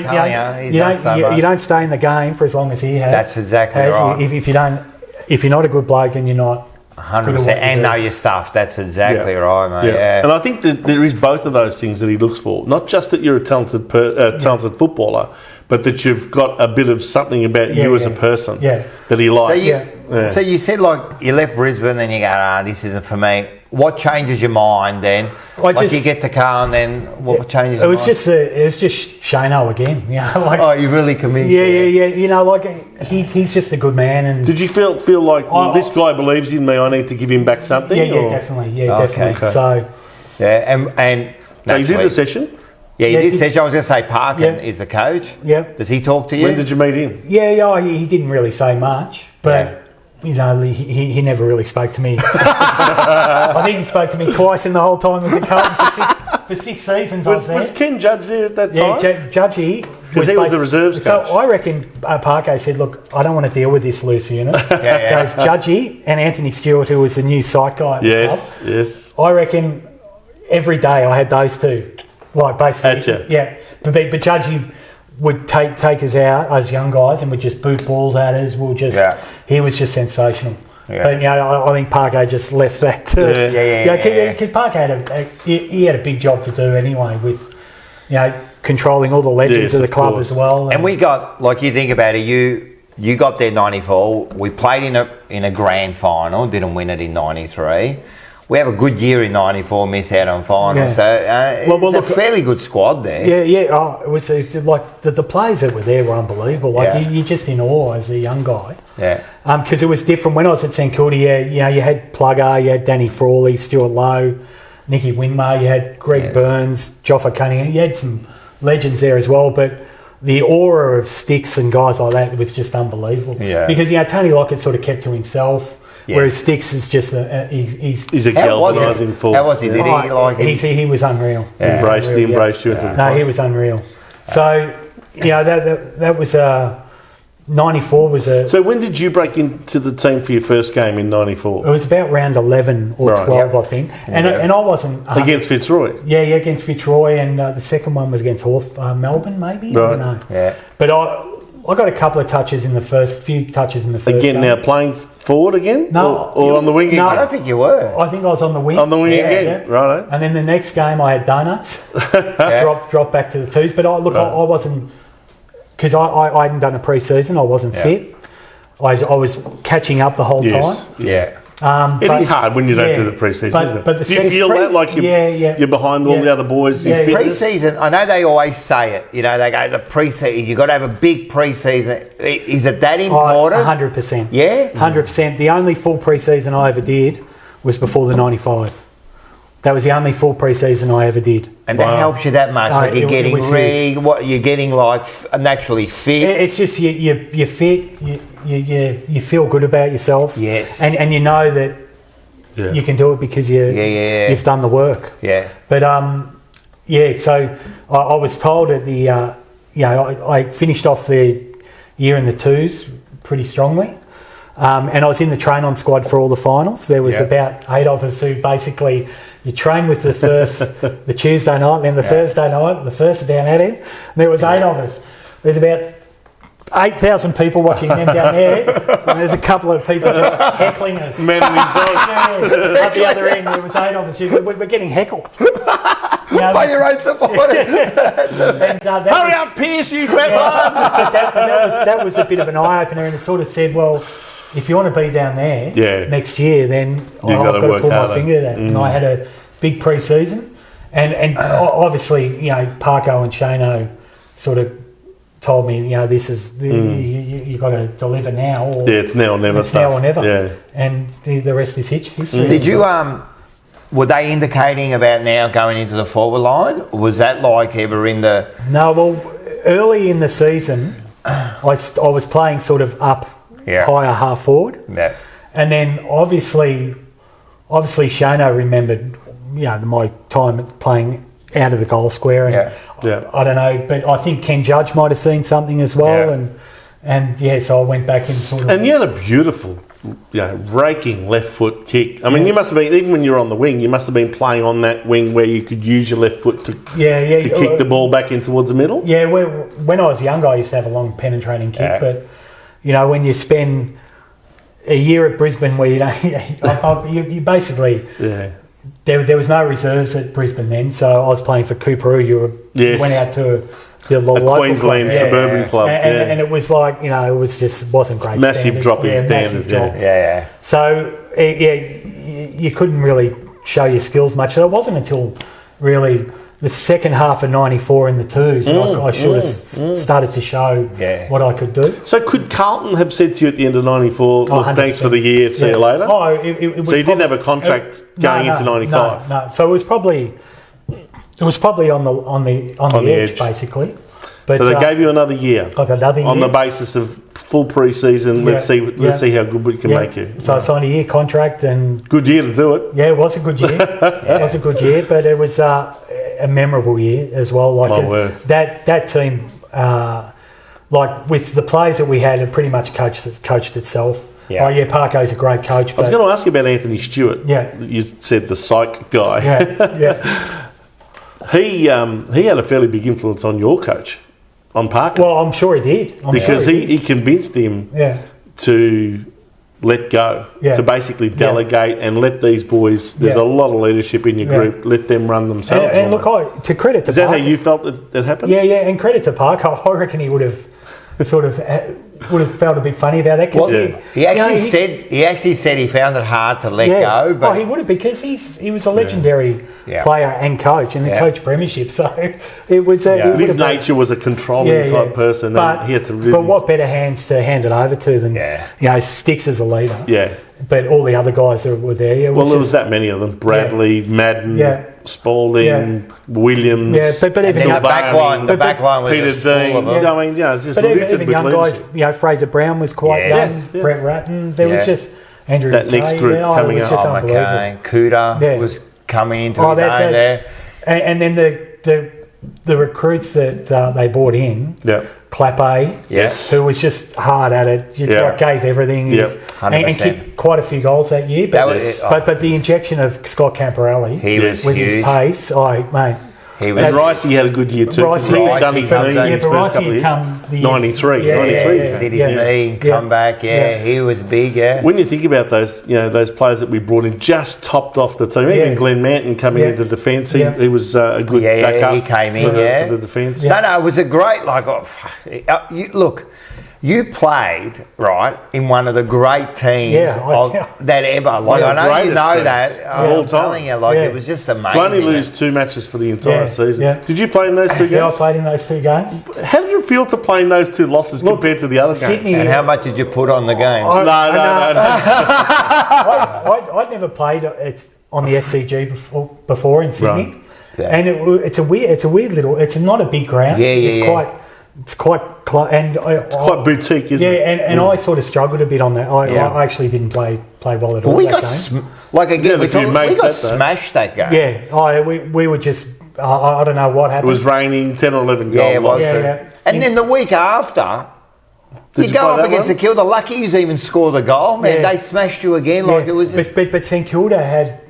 you don't stay in the game for as long as he has.
That's exactly right.
If you're not a good bloke and you're not
100% and know your stuff, that's exactly right, mate. Yeah.
And I think that there is both of those things that he looks for. Not just that you're a talented footballer, but that you've got a bit of something about you as a person that he likes.
So you said you left Brisbane and you go, this isn't for me. What changes your mind then? You get to Carl and then what changes your mind?
It was just Shano again.
You really convinced
me. He's just a good man. And
did you feel like this guy believes in me, I need to give him back something?
Definitely. Definitely. Okay. So
so you did the session?
Yeah, you did session. I was going to say Parkin is the coach.
Yep.
Does he talk to you?
When did you meet him?
He didn't really say much, but he never really spoke to me. I think he spoke to me twice in the whole time I was at Carlton for 6 seasons.
Was Ken Judge there at that time?
Yeah, Judgey.
Because he was the reserves coach.
So I reckon Parker said, look, I don't want to deal with this loose unit. Goes Judgy and Anthony Stewart, who was the new site guy at the club.
Yes.
I reckon every day I had those two. Like, basically. Yeah. But Judgy would take us out as young guys and would just boot balls at us. He was just sensational. Yeah. But I think Parker just left that too. Because Parker had a big job to do anyway with controlling all the legends of the club as well.
And we got, like, you think about it, you got there 94. We played in a grand final, didn't win it in 93. We have a good year in 94, miss out on finals. So it's a fairly good squad there.
Oh, it was like the players that were there were unbelievable. Like you're just in awe as a young guy.
Yeah.
Because it was different when I was at St Kilda. You had Plugger, you had Danny Frawley, Stuart Lowe, Nicky Winmar, you had Greg Burns, Joffa Cunningham. You had some legends there as well, but the aura of Sticks and guys like that was just unbelievable. Yeah. Because Tony Lockett sort of kept to himself. Yeah. Whereas Sticks is just
he's a galvanising force.
How was he? Did he like him?
He was unreal.
Yeah. He embraced you into the
No, he was unreal. So that was 94 was a.
So when did you break into the team for your first game in 94?
It was about round 11 or 12, I think. And I wasn't
against Fitzroy.
Yeah, against Fitzroy, and the second one was against Melbourne, maybe.
Right.
I don't know.
Yeah.
But I got a couple of touches in the first
Again,
game.
Now playing forward again?
No.
Or on the wing again?
No, I don't think you were.
I think I was on the wing.
On the wing again, right.
And then the next game I had donuts. Dropped back to the twos. But I wasn't, because I hadn't done a pre-season, I wasn't fit. I was catching up the whole time.
Yeah.
It is hard when you don't do the pre-season, isn't it?
But
do you feel that like you're behind all the other boys?
Pre-season, I know they always say it. They go, the pre-season, you've got to have a big pre-season. Is it that important?
100%.
Yeah?
100%. The only full pre-season I ever did was before the 95. That was the only full pre-season I ever did.
And that helps you that much? Like you're getting ready, you're getting like naturally fit?
It's just you're fit, you feel good about yourself.
Yes.
And you know that you can do it because you've done the work.
Yeah.
But so I was told at the I finished off the year in the twos pretty strongly. And I was in the train-on squad for all the finals. There was about 8 of us who basically, you train with the Tuesday night, and then the Thursday night, the first down at it. There was 8 of us. There's about 8,000 people watching them down there, and there's a couple of people just heckling us.
Man and his dog.
At the other end, there was 8 of us. We're getting heckled.
By your own supporters.
Hurry up, Pearce, you fat
lad! That was a bit of an eye-opener, and it sort of said, well, if you want to be down there next year, then I've got to pull my finger to that. And I had a big pre-season, and obviously, Parko and Shano sort of told me, this is you got to deliver now. Or
it's now or never.
It's now or never.
Yeah.
And the rest is history.
Did you were they indicating about now going into the forward line? Or was that like ever in the?
No. Well, early in the season, I was playing sort of up. Higher half forward, and then obviously Shano remembered, my time playing out of the goal square, and I don't know, but I think Ken Judge might have seen something as well, and so I went back and sort of.
And you had a beautiful, raking left foot kick. I mean, you must have been, even when you were on the wing, you must have been playing on that wing where you could use your left foot to kick the ball back in towards the middle.
Yeah, when I was younger, I used to have a long penetrating kick, but. When you spend a year at Brisbane where you basically... There was no reserves at Brisbane then, so I was playing for Cooperoo. You went out to the local
Queensland
club.
suburban club.
And it was like, it wasn't great.
Massive drop in standard.
So, you couldn't really show your skills much. So it wasn't until really... the second half of 94 in the twos, I should have started to show what I could do.
So could Carlton have said to you at the end of 94, look, thanks for the year, see you later?
Oh,
so you didn't have a contract going into 95?
No. So it was probably on the edge, basically. But,
so they gave you another year. On the basis of full pre-season. Let's see how good we can make you.
So I signed a year contract and
good year to do it.
Yeah, it was a good year. It was a good year, but it was a memorable year as well. Like that team, like with the players that we had, it pretty much coached itself.
Yeah.
Oh yeah, Parko's a great coach.
I was going to ask you about Anthony Stewart.
Yeah.
You said the psych guy.
Yeah.
He had a fairly big influence on your coach, on Parker.
Well, I'm sure he did.
Because he convinced him to let go, to basically delegate and let these boys, there's a lot of leadership in your group, let them run themselves.
And look, to credit to
Is that
Parker,
how you felt that happened?
Yeah, and credit to Parker, I reckon he would have sort of felt a bit funny about that.
He actually said he found it hard to let go. But
he would have, because he was a legendary player and coach, and the coach premiership. So it was.
His nature was a controlling type person, and he had to really.
But what better hands to hand it over to than Sticks as a leader?
Yeah.
But all the other guys that were there.
There was that many of them: Bradley, Madden. Spalding, Williams,
but even
the back line was
Peter Dean.
I
mean, it's just
but even young guys, Fraser Brown was quite young. Brett Ratton, there was just Andrew.
That next group coming
it was just
up.
unbelievable.
Cooter was coming into his own there,
and then the recruits that they brought in.
Yeah.
Clappe,
who was just hard at it, gave everything, and kicked quite a few goals that year. But the injection of Scott Camporelli, with his pace, mate.
And Ricey had a good year too. He had done his knee in his first couple of years. 93.
Did his knee, come back, he was big,
When you think about those, those players that we brought in, just topped off the team. Even Glenn Manton coming into defence, he was a good backup
he came in,
for the defence.
No, it was a great, look, you played, right, in one of the great teams that ever. I know you know that. I'm telling you, it was just amazing.
To only lose 2 matches for the entire season.
Yeah.
Did you play in those 2 games?
Yeah, I played in those 2 games.
How did it feel to play in those 2 losses compared to the other games?
Sydney,
and how much did you put on the games?
No.
I'd never played on the SCG before in Sydney.
Right. Yeah.
And it's a weird little. It's not a big ground. It's quite
quite boutique, isn't it?
Yeah, and I sort of struggled a bit on that. I actually didn't play well at all.
We
that
got
game.
we got smashed that game.
Yeah, we were just. I don't know what happened.
It was raining, 10 or 11 goals.
Yeah, it was. And then the week after, you go up against St Kilda. Lucky you even scored a goal, man. They smashed you again. It was.
But St Kilda had.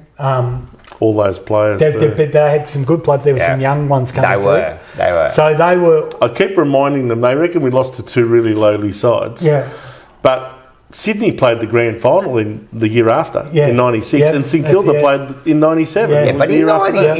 All those players.
They had some good players. There were some young ones coming through.
They were.
So they were.
I keep reminding them, they reckon we lost to 2 really lowly sides.
Yeah.
But Sydney played the grand final in the year after, in 96, and St Kilda played in 97.
Yeah, but in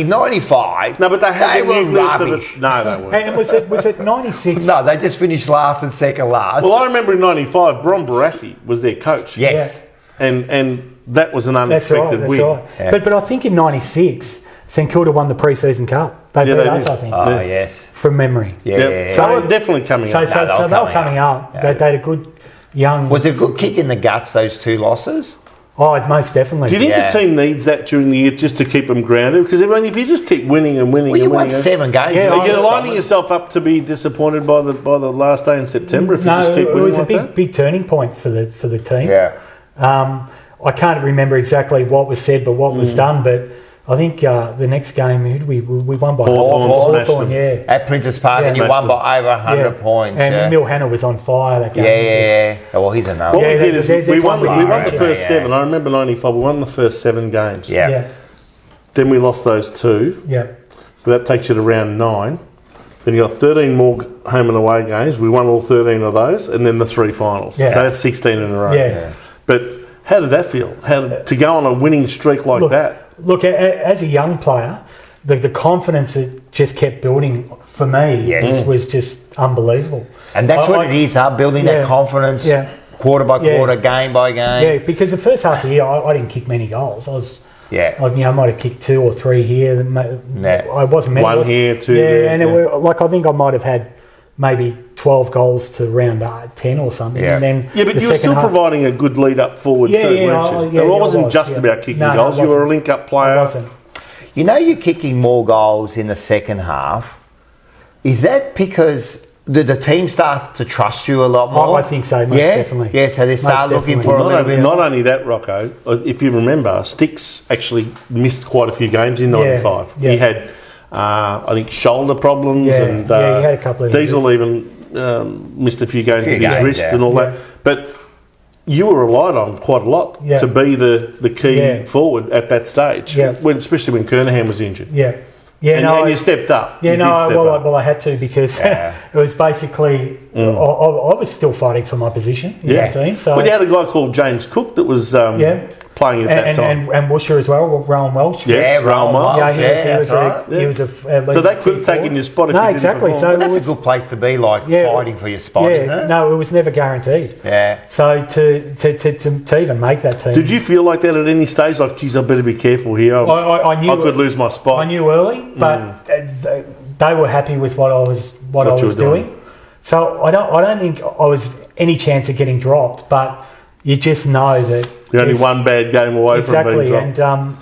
95...
No, but they
were rubbish.
No, they weren't.
And was it 96?
No, they just finished last and second last.
Well, I remember in 95, Bron Barassi was their coach.
Yes.
And that was an unexpected win.
Right. Yeah. But I think in 96, St Kilda won the pre-season cup. They beat us, I think.
Oh, yes.
From memory.
Yeah. So they were definitely coming up.
So they were coming up. They had a good young...
Was it a good kick in the guts, those 2 losses?
Oh, most definitely.
Do you think the team needs that during the year just to keep them grounded? Because if you just keep winning and winning
you won 7 games.
You're lining yourself up to be disappointed by the last day in September if you just keep winning like that?
It was a big turning point for the team.
Yeah.
I can't remember exactly what was said, but what was done. But I think the next game, who did we won by
Hawthorn,
at Princess Park, and you won by over 100 points.
And Mill Hannah was on fire that game.
Yeah. Well, he's another.
What we did is we won the first 7. I remember 95. We won the first 7 games.
Yeah.
Then we lost those 2.
Yeah.
So that takes you to round 9. Then you got 13 more home and away games. We won all 13 of those, and then the 3 finals.
Yeah.
So that's 16 in a row.
Yeah.
But how did that feel? To go on a winning streak like that?
Look, as a young player, the confidence that just kept building for me was just unbelievable.
And that's what it is, building that confidence quarter by quarter, game by game.
Yeah, because the first half of the year, I didn't kick many goals. I might have kicked 2 or 3 here. I wasn't
1 here, 2 there.
Yeah, and I think I might have had maybe 12 goals to round 10 or something.
Yeah.
And then
but you were still providing a good lead up forward too, weren't you? It wasn't just about kicking goals. You were a link up player.
I wasn't.
You know, you're kicking more goals in the second half. Is that because the team start to trust you a lot more?
I think so, most definitely.
Yeah, so they start looking for a little bit.
Not only that, Rocco, if you remember, Sticks actually missed quite a few games in 95.
Yeah.
He had I think shoulder problems, and
he had a couple of
Diesel
injuries.
even missed a few games with his wrist and all that. But you were relied on quite a lot to be the key forward at that stage, especially when Kernahan was injured. And you stepped up.
I had to, because it was basically I was still fighting for my position in that team. So,
you had a guy called James Cook that was playing at that time,
and Woosher as well, Rowan Welch.
Yes, Rowan Welch.
He was a
so they could have taken your spot if you didn't perform.
So that's a good place to be, fighting for your spot, isn't it?
No, it was never guaranteed.
Yeah.
So to even make that team.
Did you feel like that at any stage? Like, geez, I better be careful here.
I knew
I could lose my spot.
I knew early, but they were happy with what I was doing. So I don't think I was any chance of getting dropped, but you just know that
you're only one bad game away from being dropped.
And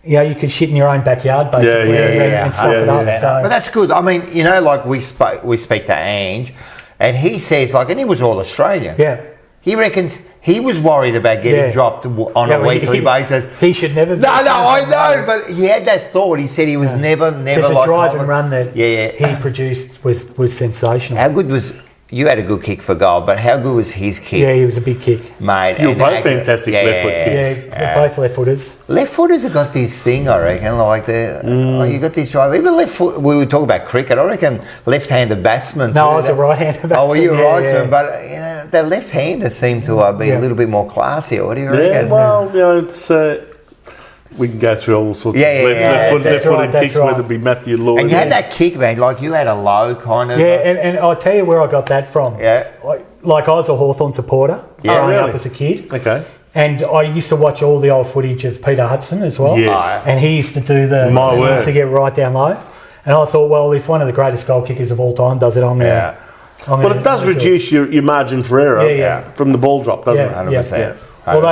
you could shit in your own backyard basically and stuff it up. So.
But that's good. I mean, we speak to Ange, and he says, and he was all Australian.
Yeah.
He reckons he was worried about getting dropped on a weekly basis.
He should never.
No, I know, but he had that thought. He said he was never
because the drive and run that he produced was sensational.
How good was? You had a good kick for goal, but how good was his kick?
Yeah, he was a big kick.
Mate,
you were both fantastic left foot kicks.
Yeah, both left footers.
Left footers have got this thing, I reckon, you got this drive. Even left foot, we were talking about cricket, I reckon left-handed batsmen.
No, I was a right-handed batsman.
Oh, well, you were right, but the left-handers seem to be a little bit more classy. What do you reckon?
Yeah, well, it's... we can go through all sorts of left-footed kicks, whether it be Matthew Lloyd.
And you had that kick, man, you had a low kind of...
Yeah, and I'll tell you where I got that from.
Yeah.
Like I was a Hawthorn supporter growing up as a kid.
Okay.
And I used to watch all the old footage of Peter Hudson as well.
Yes.
And he used to do he used to get right down low. And I thought, well, if one of the greatest goal kickers of all time does it, I'm there.
Well, it does reduce your margin for error from the the drop, doesn't it?
100%.
Although,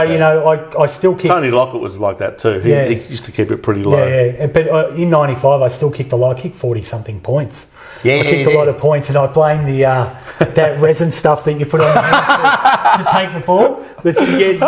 I still kicked...
Tony Lockett was like that too. He used to keep it pretty low.
Yeah. But in 95, I still kicked a lot. I kicked 40-something points.
Yeah,
I kicked a lot of points, and I blame that resin stuff that you put on the hands to take the ball. You take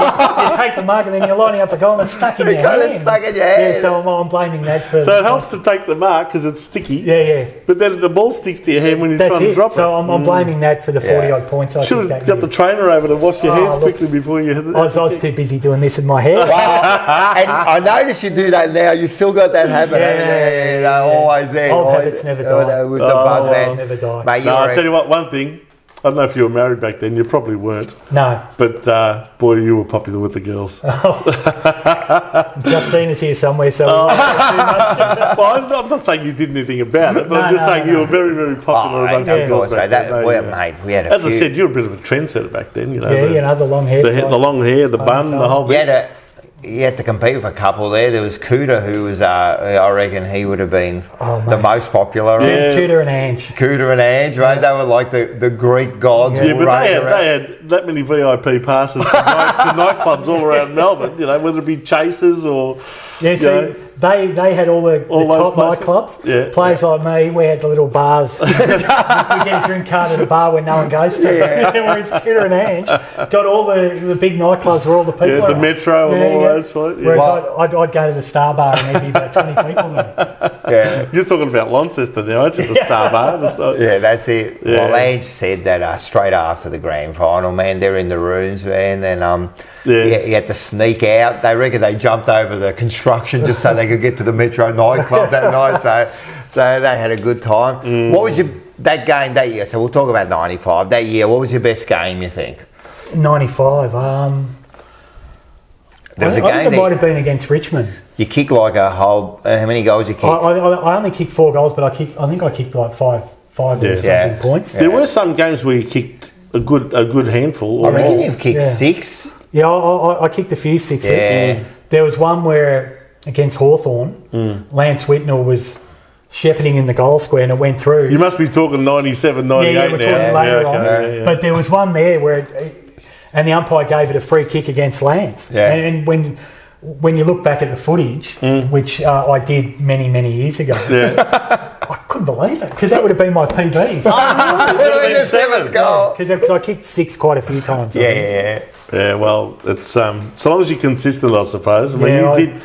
the mark and then you're lining up the goal and it's stuck in your hand.
It's stuck in your hand.
Yeah, so I'm blaming that for...
So it helps to take the mark because it's sticky.
Yeah.
But then the ball sticks to your hand when you're trying to drop it.
So I'm blaming that for the 40-odd points.
Should have got the trainer over to wash your hands quickly before you hit it.
I was too busy doing this in my head.
And I notice you do that now. You still got that habit. Yeah, always there.
Old habits never die.
With the bug, man.
Never die.
Mate,
I'll tell you what, one thing. I don't know if you were married back then. You probably weren't.
No.
But, boy, you were popular with the girls.
Justina's here somewhere, so...
Well, I'm not saying you did anything about it, but I'm just saying you were very, very popular amongst the girls back then.
Mate, we had
As I said, you were a bit of a trendsetter back then.
The long hair.
The long hair, the bun, the whole bit.
You had to compete with a couple there. There was Cooter, who was, I reckon he would have been the most popular.
Yeah. Cooter and Ange.
Right? They were like the Greek gods.
Yeah, but they had that many VIP passes to nightclubs all around Melbourne, whether it be Chasers or...
Yeah, they had all the top nightclubs.
Yeah.
Players like me, we had the little bars. We get a drink card at a bar where no one goes to. Whereas Cooter and Ange got all the big nightclubs where all the people are.
The Metro and all those.
Whereas I'd go to the Star Bar and there'd be about 20 people there.
Yeah.
You're talking about Launceston now, aren't you? The Star Bar.
Yeah, that's it. Yeah. Well, Ange said that straight after the grand final, man, they're in the rooms, man, and he had to sneak out. They reckon they jumped over the construction just so they could get to the Metro nightclub that night. So they had a good time. What was that game that year? So we'll talk about 95. That year, what was your best game, you think?
95.
There was
I think it might have been against Richmond.
You kicked like a whole... how many goals you kicked?
I only kicked 4 goals, but I think I kicked like five or something points.
Yeah. There were some games where you kicked a good handful.
I reckon you've kicked 6.
Yeah, I kicked a few 6s.
Yeah.
There was one where, against Hawthorn, Lance Whitnell was shepherding in the goal square and it went through.
You must be talking 97, 98
we're talking later on. But there was one there where... And the umpire gave it a free kick against Lance.
Yeah.
And when you look back at the footage, which I did many, many years ago, I couldn't believe it because that would have been my PB.
Would have been the 7th goal.
Because I kicked 6 quite a few times.
Yeah, well, it's so long as you're consistent, I suppose. I mean,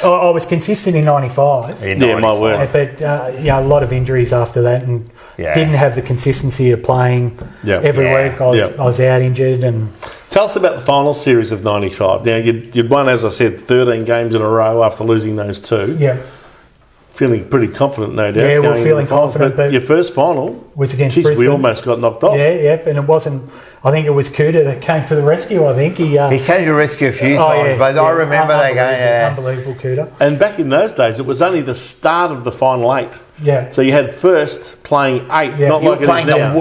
I was consistent in 95.
My word.
But a lot of injuries after that, and didn't have the consistency of playing every week. I was out injured. And
tell us about the final series of 95. Now, you'd won, as I said, 13 games in a row after losing those 2.
Yeah.
Feeling pretty confident, no doubt.
Yeah, we're feeling confident. But
your first final
was against Brisbane.
We almost got knocked off.
Yeah, and it wasn't. I think it was Kuda that came to the rescue. I think he
came to the rescue a few times, but I remember that game.
Unbelievable Kuda.
And back in those days, it was only the start of the final 8.
Yeah.
So you had first playing 8th, not
You're
like
playing
it is now.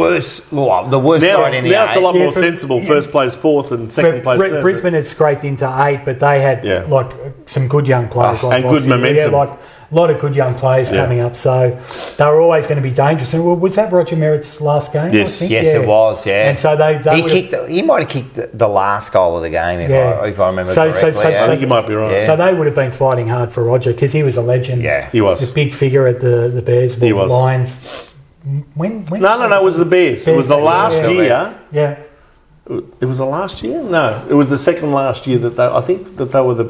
the worst
Now
side in the 8.
Now it's a lot more sensible. First plays 4th and second plays 3rd.
Brisbane had scraped into 8, but they had like some good young players,
and good momentum.
A lot of good young players coming up, so they were always going to be dangerous. And was that Roger Merritt's last game?
Yes,
I think?
Yes, it was. Yeah,
and so
he might have kicked the last goal of the game if I remember correctly.
I think you might be right.
Yeah.
So they would have been fighting hard for Roger because he was a legend.
Yeah,
he was
a big figure at the Bears.
He was.
Lions. When?
No. It was the Bears. It was the last year.
Yeah.
It was the last year? No, it was the second last year that I think that they were the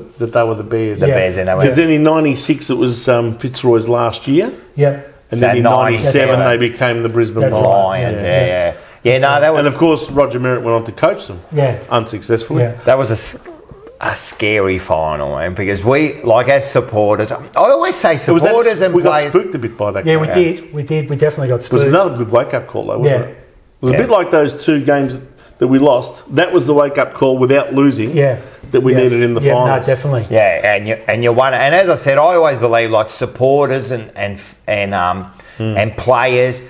Bears.
The Bears,
because then in '96 it was Fitzroy's last year.
Yeah.
And then in '97 they became the Brisbane Lions.
Yeah, that was.
And of course Roger Merritt went on to coach them.
Yeah.
Unsuccessfully.
Yeah.
That was a scary final, man, because we, like as supporters, I always say supporters and
we
players.
got spooked a bit by that.
Yeah, we did. We definitely got spooked.
It was another good wake-up call, though, wasn't it? It was a bit like those 2 games that we lost. That was the wake-up call without losing. That we needed in the finals.
No, definitely.
Yeah, and you won it. And as I said, I always believe like supporters and players.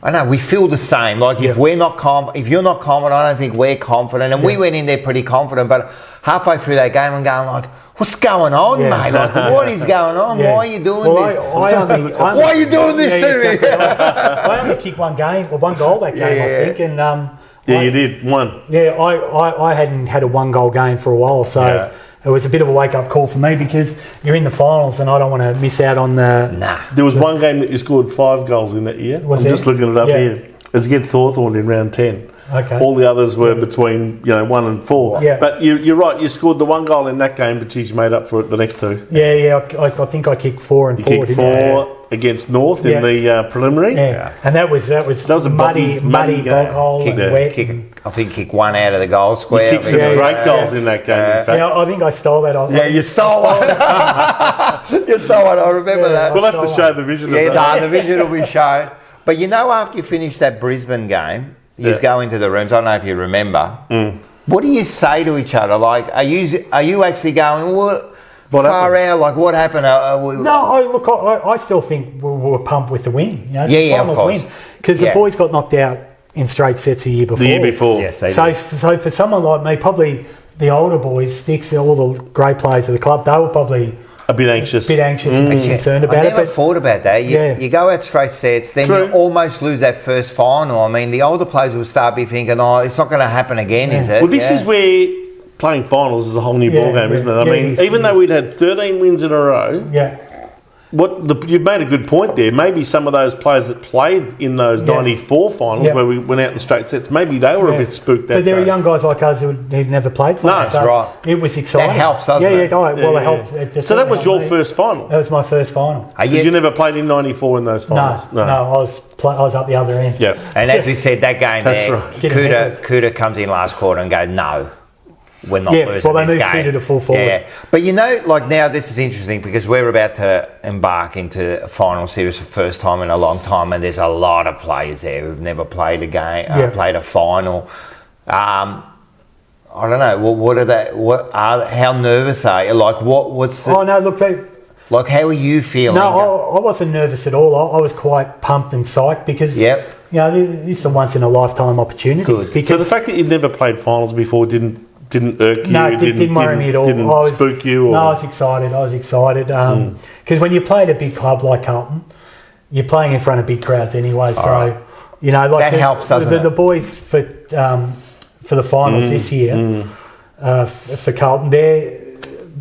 I know we feel the same. Like if we're not if you're not confident, I don't think we're confident. And we went in there pretty confident, but halfway through that game, I'm going like, "What's going on, mate? Like, what is going on? Why are you doing this? Why are you doing this to me?"
Exactly. I only kicked one goal that game, I think, and
you did one.
Yeah, I hadn't had a 1-goal game for a while, so. It was a bit of a wake-up call for me because you're in the finals and I don't want to miss out on the...
There was one game that you scored 5 goals in that year. I'm just looking it up here. It was against Hawthorn in round 10.
Okay.
All the others were between 1 and 4.
Yeah.
But you're right, you scored the 1 goal in that game, but you made up for it the next 2.
Yeah, I think I kicked 4 and 4.
You kicked 4 against North in the preliminary.
Yeah. And that was a muddy bog hole and wet.
I think kick 1 out of the goal square.
You kicked some great goals in that game, in fact.
Yeah, I think I stole that.
You stole one. You stole one, I remember that.
We'll have to show the vision of that.
The vision will be shown. But after you finish that Brisbane game, you go into the rooms. I don't know if you remember. What do you say to each other? Like, are you actually going, what far out? Like, what happened?
I still think we were pumped with the win.
Of course.
Because the boys got knocked out in straight sets the year before.
Yes, they
did.
So
for someone like me, probably the older boys, Sticks, all the great players of the club, they were probably
a bit anxious
and concerned about it.
I never thought about that. You go out straight sets, then you almost lose that first final. I mean, the older players will start be thinking, it's not going to happen again, is it?
Well, this is where playing finals is a whole new ballgame, isn't it? I mean, even though we'd had 13 wins in a row, you've made a good point there. Maybe some of those players that played in those 94 finals where we went out in straight sets, maybe they were a bit spooked that
But there were young guys like us who'd never played finals.
No, that's right.
It was exciting.
That helps, doesn't it?
It helped. It
so that was your first final?
That was my first final.
Because you never played in 94 in those finals?
No, I was up the other end.
Yeah.
And as we said, that game
that's
there,
right.
Kuda comes in last quarter and goes, no. We're not losing this game.
Well, they moved Peter to full forward.
Yeah. But now this is interesting because we're about to embark into a final series for the first time in a long time, and there's a lot of players there who've never played a game, played a final. I don't know. What are they? How nervous are you? Like, what's?
Oh no! Look,
like, how are you feeling?
No, I wasn't nervous at all. I was quite pumped and psyched because this is a once in a lifetime opportunity.
Good.
So the fact that you'd never played finals before didn't irk you?
No, it didn't worry me at all.
Didn't spook you?
No, I was excited. Because when you play at a big club like Carlton, you're playing in front of big crowds anyway. Like
that helps, doesn't it?
The boys for the finals this year for Carlton, they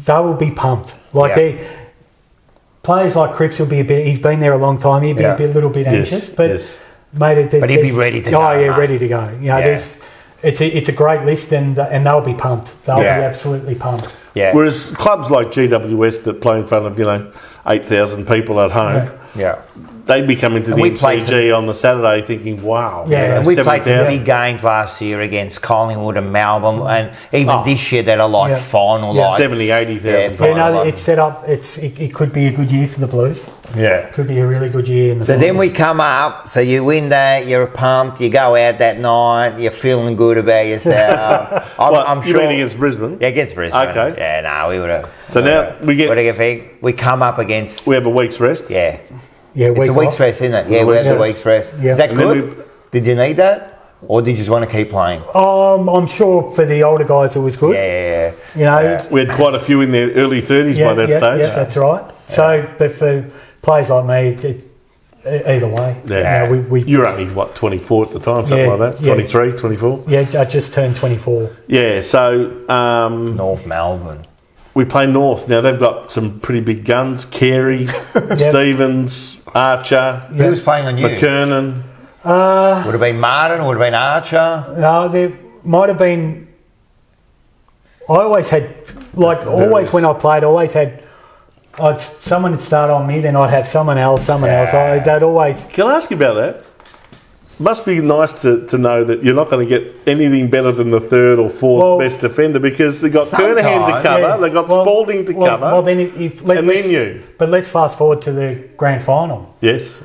will be pumped. Players like Cripps will be a bit. He's been there a long time. He'll be a little bit anxious, but.
But he'd be ready to go.
Oh yeah, ready to go. it's a great list, and they'll be pumped. They'll be absolutely pumped.
Yeah.
Whereas clubs like GWS that play in front of 8,000 people at home, they'd be coming to the MCG on the Saturday thinking, wow.
Yeah, and we played some big games last year against Collingwood and Melbourne, and even this year that are like final, like
70, 80,000.
It's set up. It could be a good year for the Blues.
Yeah,
could be a really good year.
So then we come up. So you win that. You're pumped. You go out that night. You're feeling good about yourself. I'm sure.
You mean against Brisbane?
Yeah, against Brisbane.
Okay.
Yeah, no, we would have.
So now
we come up against.
We have a week's rest.
Yeah.
Yeah,
it's a week's rest, isn't it? Yeah, we have a week's rest. Yeah. Is that good? Did you need that? Or did you just want to keep playing?
I'm sure for the older guys it was good.
Yeah.
We had quite a few in their early 30s by that stage.
Yeah, that's right. So, but for players like me, either way.
Yeah. You were only, 24 at the time, something like that? 23, 24?
Yeah, I just turned 24.
Yeah, so...
North Melbourne.
We play North. Now, they've got some pretty big guns. Carey, Stevens, Archer.
Who was playing on you?
McKernan.
Would have been Martin, would have been Archer.
No, there might have been... I always had... when I played, I always had... someone would start on me, then I'd have someone else. They'd always...
Can I ask you about that? Must be nice to know that you're not going to get anything better than the third or fourth best defender, because they've got Kernahan to cover, they've got Spalding to cover,
well, then then you. But let's fast forward to the grand final.
Yes.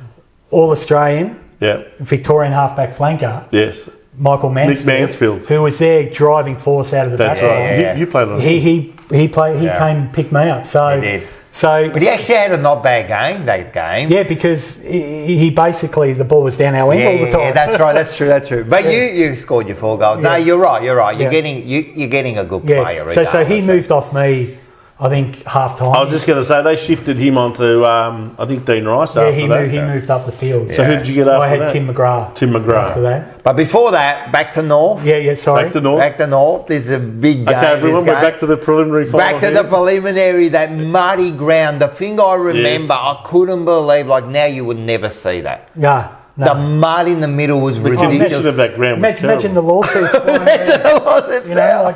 All Australian.
Yeah.
Victorian halfback flanker.
Yes.
Michael Mansfield.
Nick Mansfield.
Who was their driving force out of the back.
That's right. Yeah. You played on him.
He came and picked me up. So
he did.
So,
but he actually had a not bad game that game.
Yeah, because he basically, the ball was down our end all the time.
Yeah, that's right. That's true. But you scored your 4 goals. No, you're right. You're getting a good player.
So he moved off me, I think, half time.
I was just going to say they shifted him onto I think Dean Rice after that.
He moved up the field.
So who did you get after that?
I had Tim McGrath. After that.
But before that, back to North.
Sorry.
Back to North.
This is a big game.
Okay, everyone, we're back to the preliminary final.
Back to the preliminary, that muddy ground. The thing I remember, I couldn't believe, now you would never see that.
No.
The mud in the middle was ridiculous.
The condition of that ground was terrible.
Imagine the lawsuits.
Imagine the lawsuits now.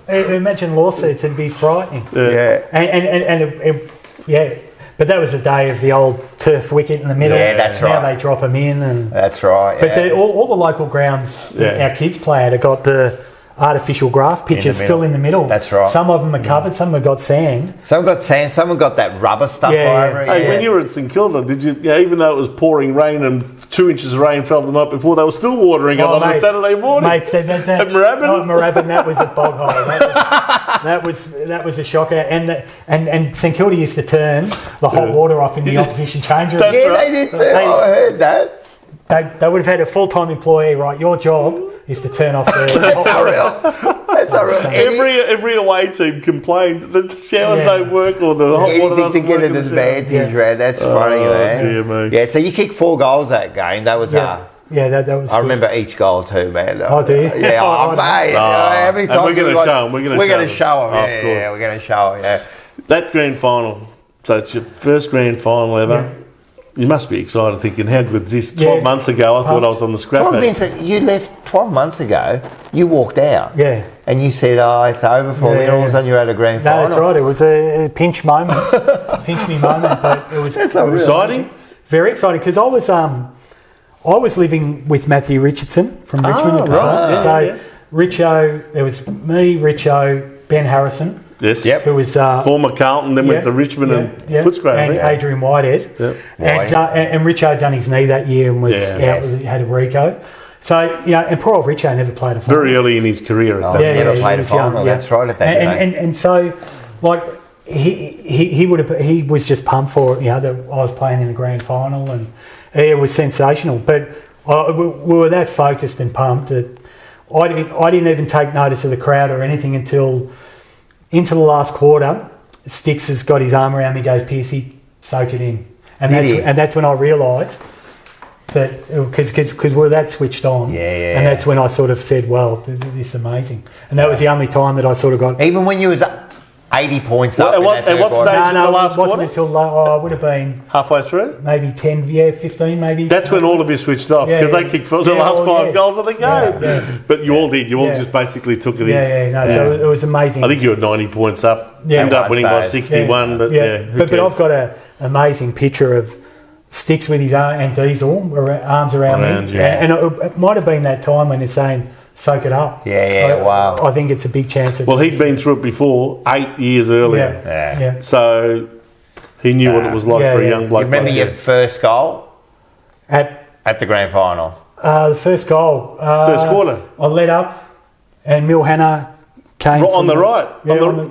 Imagine lawsuits, it'd be frightening.
Yeah.
And but that was the day of the old turf wicket in the middle.
Yeah, that's right.
Now they drop them in. And
that's right.
But all the local grounds that our kids play at have got the artificial grass pitches still in the middle.
That's right.
Some of them are covered, some have got sand.
Some got sand, some have got that rubber stuff over it.
Hey, when you were at St Kilda, did you, even though it was pouring rain and 2 inches of rain fell the night before, they were still watering it on a Saturday morning?
Mate said that
at Moorabbin?
At Moorabbin, that was a bog hole. That was a shocker. And St Kilda used to turn the hot water off in the opposition change room.
They
did too. I heard that.
They would have had a full-time employee, right? Your job is to turn off the...
That's unreal.
Every away team complained the showers don't work or the hot water doesn't work.
Anything to get an advantage, man. That's funny, man.
Dear me.
Yeah, so you kicked 4 goals that game. That was
that was.
I remember each goal too, man.
Oh, do you?
Yeah, mate. How many times
we're going to show them. We're going to show them.
Yeah, we're going to show them. Yeah.
That grand final. So it's your first grand final ever. Yeah. You must be excited thinking, how good is this? 12 months ago, I thought I was on the scrap heap.
You left 12 months ago, you walked out.
Yeah.
And you said, it's over for me. And all of a sudden you're at a grand final.
No, that's right. It was a pinch moment. Pinch me moment. But it was
exciting.
Very exciting, because I was living with Matthew Richardson from Richmond at the time. Richo, there was me, Richo, Ben Harrison.
Yes.
Yep.
Who was
former Carlton, then went to Richmond and Footscray.
And Adrian Whitehead.
Yep.
And Richo had done his knee that year and was had a Rico. So, and poor old Richo never played a final.
Very early in his career.
Never played a final. That's right at that time.
And so, he was just pumped for it, that I was playing in the grand final, and it was sensational. But we were that focused and pumped that I didn't even take notice of the crowd or anything until into the last quarter. Sticks has got his arm around me, goes, "Piercy, soak it in," and that's when I realised that, because we're that switched on, and that's when I sort of said, "Well, this is amazing," and that was the only time that I sort of got.
Even when you was 80 points up.
At what stage in the last
it wasn't
quarter?
until I would have been
Halfway through?
maybe 10, 15 maybe.
That's when all of you switched off because they kicked the last 5 goals of the game.
Yeah.
But you all did. You all just basically took it in.
So it was amazing.
I think you were 90 points up. Ended up winning by 61, but
But I've got an amazing picture of Sticks with his arm and Diesel arms around me. And it might have been that time when he's saying, soak it up.
Wow.
I think it's a big chance.
Well, he'd been through it before 8 years earlier. So he knew what it was like for a young bloke.
You remember your first goal? At the grand final?
The first goal.
First quarter.
I led up and Mil Hannah came
on the right.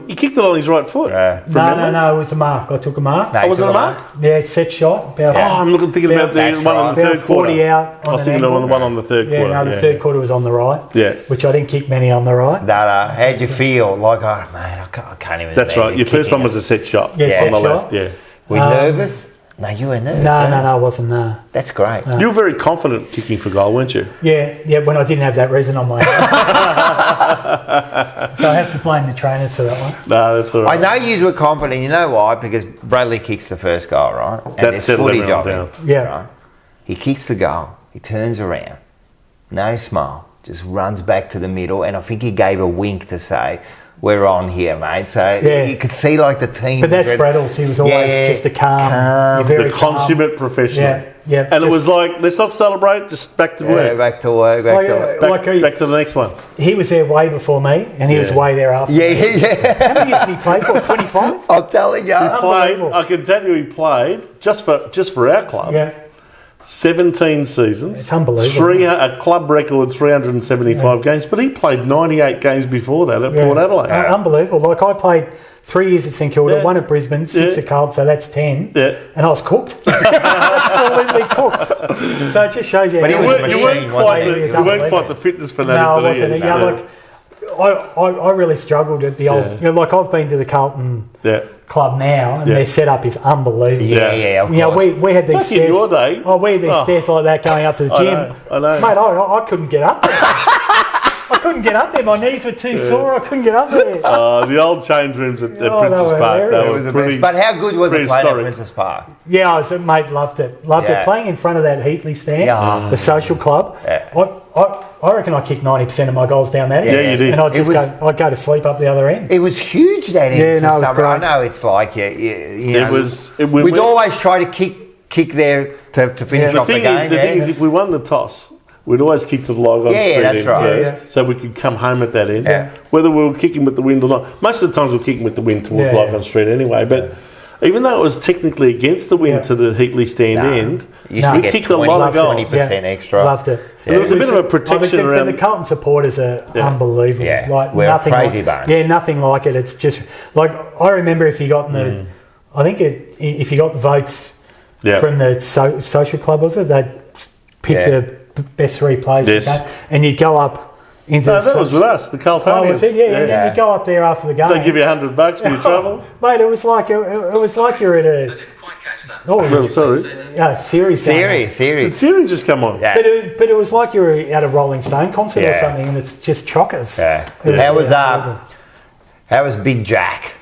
He kicked it on his right foot.
No, it was a mark. I took a mark.
Was it a mark?
Yeah, set shot.
I'm thinking about the one on the third quarter.
40 out.
I was thinking of the one on the third quarter.
No, the third quarter was on the right.
Yeah.
Which I didn't kick many on the right.
How'd you feel? Like, oh, man, I can't even.
That's right. Your first one was a set shot.
Yeah,
on
set
the
shot.
left. Yeah.
Were you nervous? No, you were nervous.
No, I wasn't. No.
That's great.
You were very confident kicking for goal, weren't you?
Yeah, when I didn't have that resin on my head. So I have to blame the trainers for that one.
No, that's all right.
I know you were confident. You know why? Because Bradley kicks the first goal, right? And
That
there's
settled
footage
everyone
of
down.
him. Right? He kicks the goal. He turns around. No smile. Just runs back to the middle. And I think he gave a wink to say, we're on here, mate. So you could see like the team.
But that's Braddles. He was always just a calm.
The consummate professional.
Yeah.
And it was like, let's not celebrate, just back to work.
Back to work.
Back to the next one.
He was there way before me, and he was way there after me. How many years did he play for? 25?
I'm telling you.
I can tell you he played, just for our club, 17 seasons.
It's unbelievable.
A club record 375 games, but he played 98 games before that at Port Adelaide.
Unbelievable. Like I played 3 years at St Kilda, 1 at Brisbane, 6 at Carlton, so that's 10.
Yeah.
And I was cooked. Absolutely cooked. So it just shows you.
But
you weren't quite the fitness fanatic.
No, I wasn't. I really struggled at the old. Like I've been to the Carlton club now, and their setup is unbelievable.
Of course.
We had these
Back
stairs.
In your day.
We had these stairs like that going up to the gym.
I know.
Mate, I couldn't get up there. I couldn't get up there. My knees were too sore. I couldn't get up there.
The old change rooms at Princess Park. That was pretty.
But how good was it playing at Princess Park?
Yeah, mate, loved it. Loved it. Playing in front of that Heatley stand, the social club. I reckon I kicked 90% of my goals down that end.
Yeah, you did.
And I'd go to sleep up the other end.
It was huge that end.
Yeah, no, it was great.
I know it's like we'd always try to kick there to finish off the game.
The thing is, if we won the toss, we'd always kick to the Lygon Street end first, so we could come home at that end. Whether we were kicking with the wind or not. Most of the times we were kicking with the wind towards Lygon Street anyway, but even though it was technically against the wind to the Heatley stand end, we kicked a lot of goals.
20% extra.
Loved it.
There was a bit of a protection around.
The Carlton supporters are unbelievable.
Yeah,
like
we're
nothing
crazy
like,
bunch.
Yeah, nothing like it. It's just like I remember if you got in the, I think if you got the votes from the social club, was it? They'd pick the best 3 players, of the game, and you'd go up.
That was with us, the Carltonians.
Oh, was it? Yeah. You go up there after the game.
They give you $100 for your travel,
mate. It was like you're at a. I didn't quite catch that. Oh,
sorry.
Series.
Series just come on.
Yeah. But it was like you were at a Rolling Stone concert or something, and it's just chockers.
Yeah. How was Big Jack?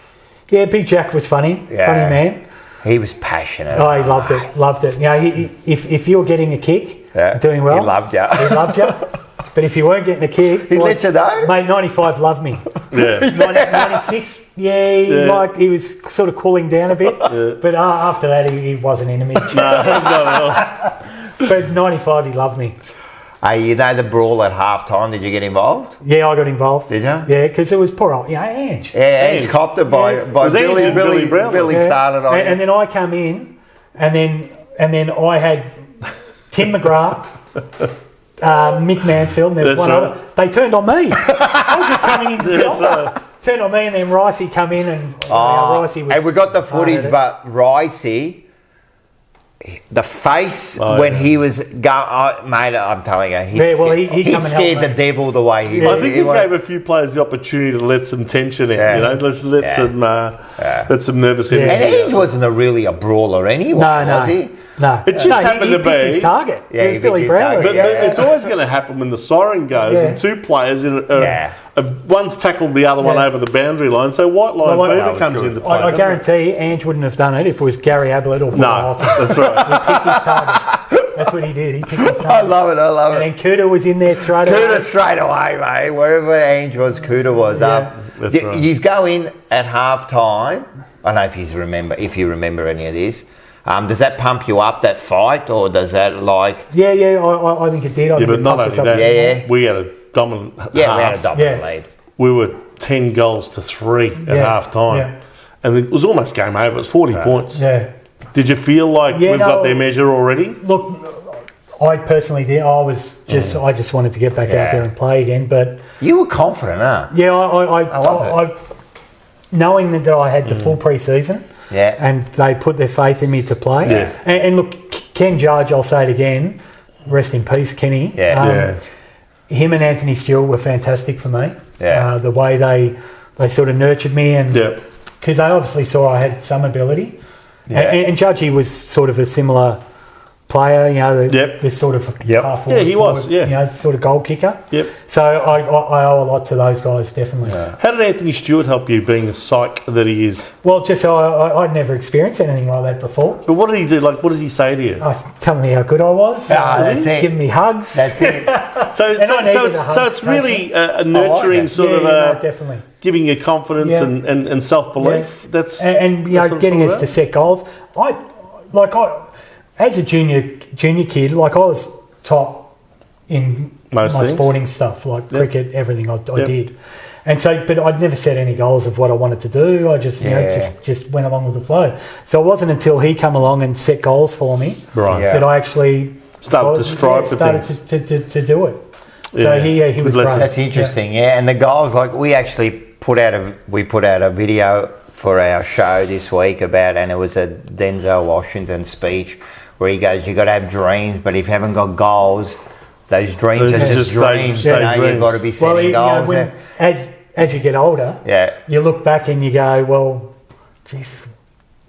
Yeah, Big Jack was funny. Funny man.
He was passionate.
Oh, he loved it. You know, if you were getting a kick, doing well,
he loved you.
He loved you. But if you weren't getting a kick,
he let you know.
Mate, 95 loved me.
Yeah.
96, like he was sort of cooling down a bit. Yeah. But after that, he wasn't into me. But 95, he loved me.
You know the brawl at halftime. Did you get involved?
Yeah, I got involved.
Did you?
Yeah, because it was poor old, Ange.
Yeah, Ange copped it by Billy Brown. Billy started on.
And then I come in, and then I had Tim McGrath. Mick Manfield, and there's one other. They turned on me. I was just coming in to help. Turned on me, and then Ricey come in, and Ricey was.
And we got the footage, but Ricey, the face when he was going, mate, I'm telling you, he scared the devil the way he.
I think he gave a few players the opportunity to let some tension in. You know, let some nervous energy.
And Ange wasn't really a brawler anyway, was he?
No.
It just happened
he
to
picked
be
his target.
Yeah,
It was
he
Billy
picked his
Brownless.
target.
But it's always going to happen when the siren goes and two players one's tackled the other one over the boundary line. So white line fever comes into play.
I guarantee Ange wouldn't have done it if it was Gary Ablett or Paul Hawkins.
That's right.
He picked his target. That's what he did. He picked his target.
I love it.
And then Kuda was in there straight away.
Kuda straight away, mate. Wherever Ange was, Kuda was.
That's right.
He's going at half time. I don't know if you remember any of this. Does that pump you up, that fight, or does that like...
Yeah, I think it did.
But not only that, we had a dominant half.
Yeah, we had a dominant lead.
We were 10 goals to 3 at half time. Yeah. And it was almost game over. It was 40 points. Yeah. Did you feel like we've got their measure already?
Look, I personally did. I just wanted to get back out there and play again. But
you were confident, huh?
Yeah, I love it. Knowing that I had the full pre-season, and they put their faith in me to play. Yeah. And look, Ken Judge, I'll say it again, rest in peace, Kenny. Him and Anthony Stewart were fantastic for me. Yeah. The way they sort of nurtured me, and because they obviously saw I had some ability. Yeah. And Judgy was sort of a similar player, you know, this sort of half forward.
Yeah, he was,
you know, sort of goal kicker.
Yep.
So I owe a lot to those guys, definitely.
Yeah. How did Anthony Stewart help you, being the psych that he is?
Well, just I'd never experienced anything like that before.
But what did he do? Like, what does he say to you?
Telling me how good I was.
That's it.
Giving me hugs.
That's it.
so it's really a nurturing
definitely.
Giving you confidence and self-belief. That's
and you know, getting us to set goals. As a junior kid, like I was top in my sporting stuff, like cricket, everything I did. And so, but I'd never set any goals of what I wanted to do. I just, just went along with the flow. So it wasn't until he come along and set goals for me that I actually
started to strive for things.
to do it. So he was great.
That's interesting, and the goals, like we actually put out a video for our show this week about, and it was a Denzel Washington speech where he goes, you got to have dreams, but if you haven't got goals, those dreams are just dreams. You've got to be setting goals.
You know, as you get older, you look back and you go, well, geez,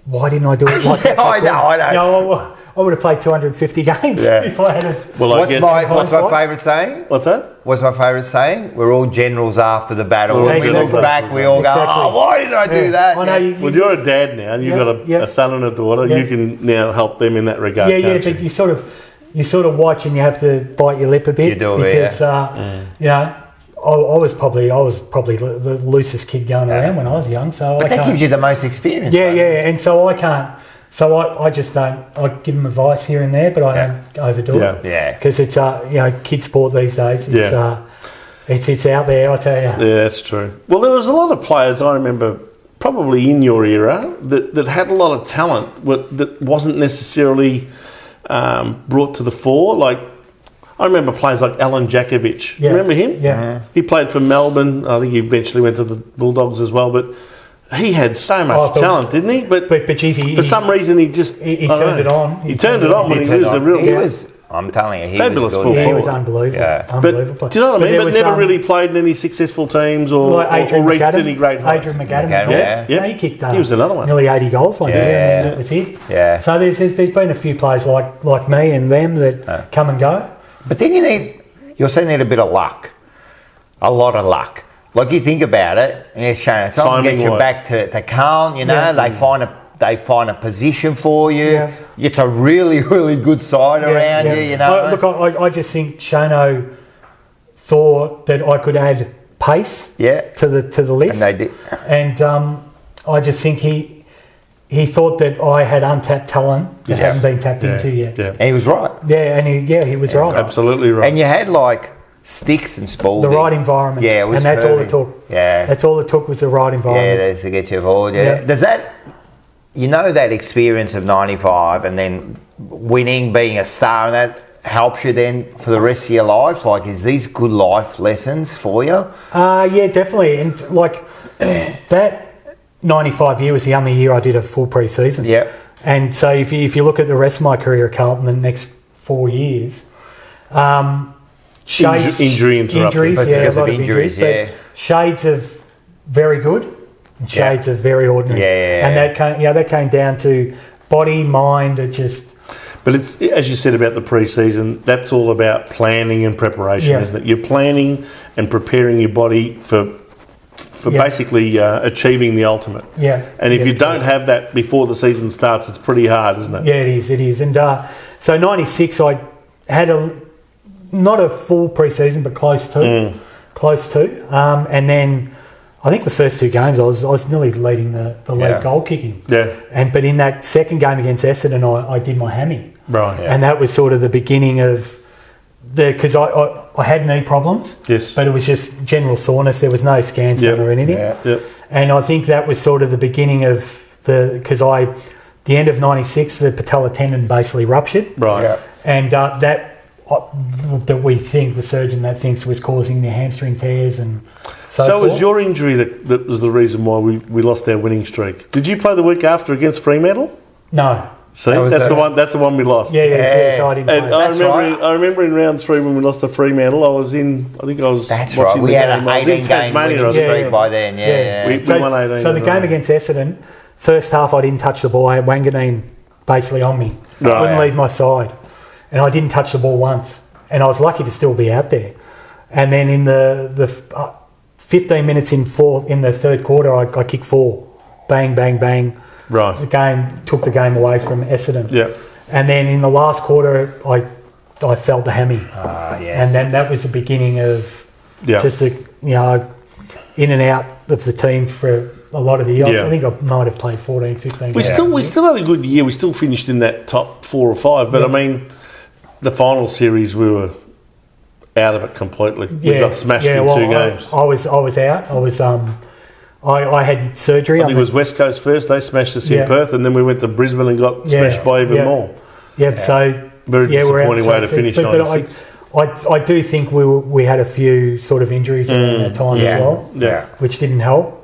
why didn't I do it like that?
I know.
You know, I would have played 250 games if I had have.
Well, what's my favourite saying?
What's that?
What's my favourite saying? We're all generals after the battle. When we look back, we all go, oh, why did I do that?
I know well, you're a dad now, and you've got a son and a daughter. You can now help them in that regard.
But you sort of watch and you have to bite your lip a bit.
You do,
because you know, I was probably the loosest kid going around when I was young. So
but that gives you the most experience.
And so I can't. So I just don't. I give them advice here and there, but I don't overdo it. Yeah. Because it's kid sport these days. It's out there. I tell you.
Yeah, that's true. Well, there was a lot of players I remember, probably in your era, that had a lot of talent that wasn't necessarily brought to the fore. Like I remember players like Alan Jakovic. Yeah. Remember him?
Yeah.
He played for Melbourne. I think he eventually went to the Bulldogs as well, but. He had so much talent, didn't he? But geez, for some reason he turned it on. He turned it on when he was a real.
He was. I'm telling you, he
fabulous
was good.
He was unbelievable. Yeah.
But do you know what I mean? But never really played in any successful teams or reached any great heights.
Adrian McAdam. He kicked.
He was another one.
Nearly 80 goals one year, and that was it.
Yeah.
So there's been a few players like me and them that come and go.
But then you also need a bit of luck, a lot of luck. Like you think about it, Shane, it's not to get you back to Carlton, you know, they find a position for you. Yeah. It's a really, really good side around you, you know.
Look, I just think Shano thought that I could add pace to the list.
And they did.
And I just think he thought that I had untapped talent that hadn't been tapped into yet.
Yeah. And he was right.
Yeah, he was right.
Absolutely right.
And you had Sticks and Spalding.
The right environment.
Yeah, it was
and that's
perfect.
all it took.
Yeah.
That's all it took was the right environment.
Yeah, that's to get you forward. Yeah. Does that, that experience of 95 and then winning, being a star, and that helps you then for the rest of your life? Like, is these good life lessons for you?
Yeah, definitely. And that 95 year was the only year I did a full pre-season.
Yeah.
And so if you look at the rest of my career at Carlton, the next 4 years,
injury interrupted.
Because of injuries,
but shades of very good and shades of very ordinary. And that came down to body, mind,
But it's, as you said about the pre-season, that's all about planning and preparation, isn't it? You're planning and preparing your body for basically achieving the ultimate.
Yeah.
And if you don't have that before the season starts, it's pretty hard, isn't it?
Yeah, it is. And so 96, I had not a full pre-season, but close to. And then I think the first 2 games, I was nearly leading the league goal kicking.
Yeah.
But in that second game against Essendon, I did my hammy.
Right. Yeah.
And that was sort of the beginning of because I had knee problems.
Yes.
But it was just general soreness. There was no scans done or anything.
Yeah. Yep.
And I think that was sort of the beginning of the end of 96, the patella tendon basically ruptured.
Right. Yeah.
And that we think, the surgeon that thinks was causing the hamstring tears and so forth.
It was your injury that was the reason why we lost our winning streak. Did you play the week after against Fremantle?
No.
See, that's the one we lost.
Yeah. So I didn't play.
I remember in round 3 when we lost to Fremantle, I was
That's
watching
right. We had an
18-game
winning streak by then. Yeah.
We won 18.
So the game against Essendon, first half I didn't touch the ball. I had Wanganeen basically on me. I wouldn't leave my side. And I didn't touch the ball once. And I was lucky to still be out there. And then in the 15 minutes in the third quarter, I kicked 4. Bang, bang, bang.
Right.
Took the game away from Essendon.
Yeah.
And then in the last quarter, I felt the hammy.
Yes.
And then that was the beginning of just in and out of the team for a lot of the year. I think I might have played 14, 15
games. We still had a good year. We still finished in that top 4 or 5. But I mean, the final series we were out of it completely. We got smashed in 2 games.
I was out. I had surgery.
I think it was West Coast first. They smashed us in Perth, and then we went to Brisbane and got smashed by even more.
So
very disappointing way to finish 96.
But I do think we had a few sort of injuries around that time as well, which didn't help.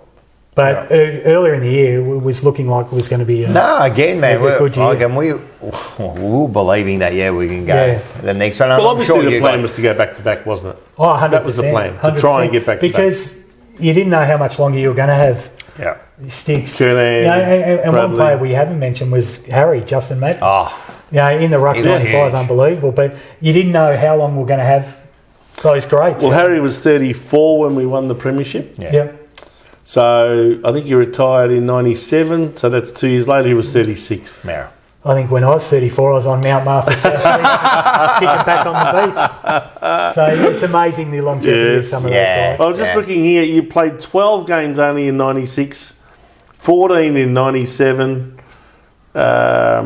But earlier in the year, it was looking like it was going to be
man. We were believing that, we can go the next one.
Well, obviously the plan was to go back-to-back, wasn't it?
Oh, 100%.
That was the plan, to try and get back-to-back.
Because you didn't know how much longer you were going to have sticks.
Kernan,
and one player we haven't mentioned was Justin Matt. In the ruck 95, unbelievable. But you didn't know how long we were going to have those greats.
Well, Harry was 34 when we won the premiership.
Yeah.
So I think he retired in 97, so that's 2 years later. He was 36.
Yeah.
I think when I was 34, I was on Mount Martha kicking back on the beach. So it's amazing the longevity of some of those guys.
I was just looking here. You played 12 games only in 96, 14 in 97. How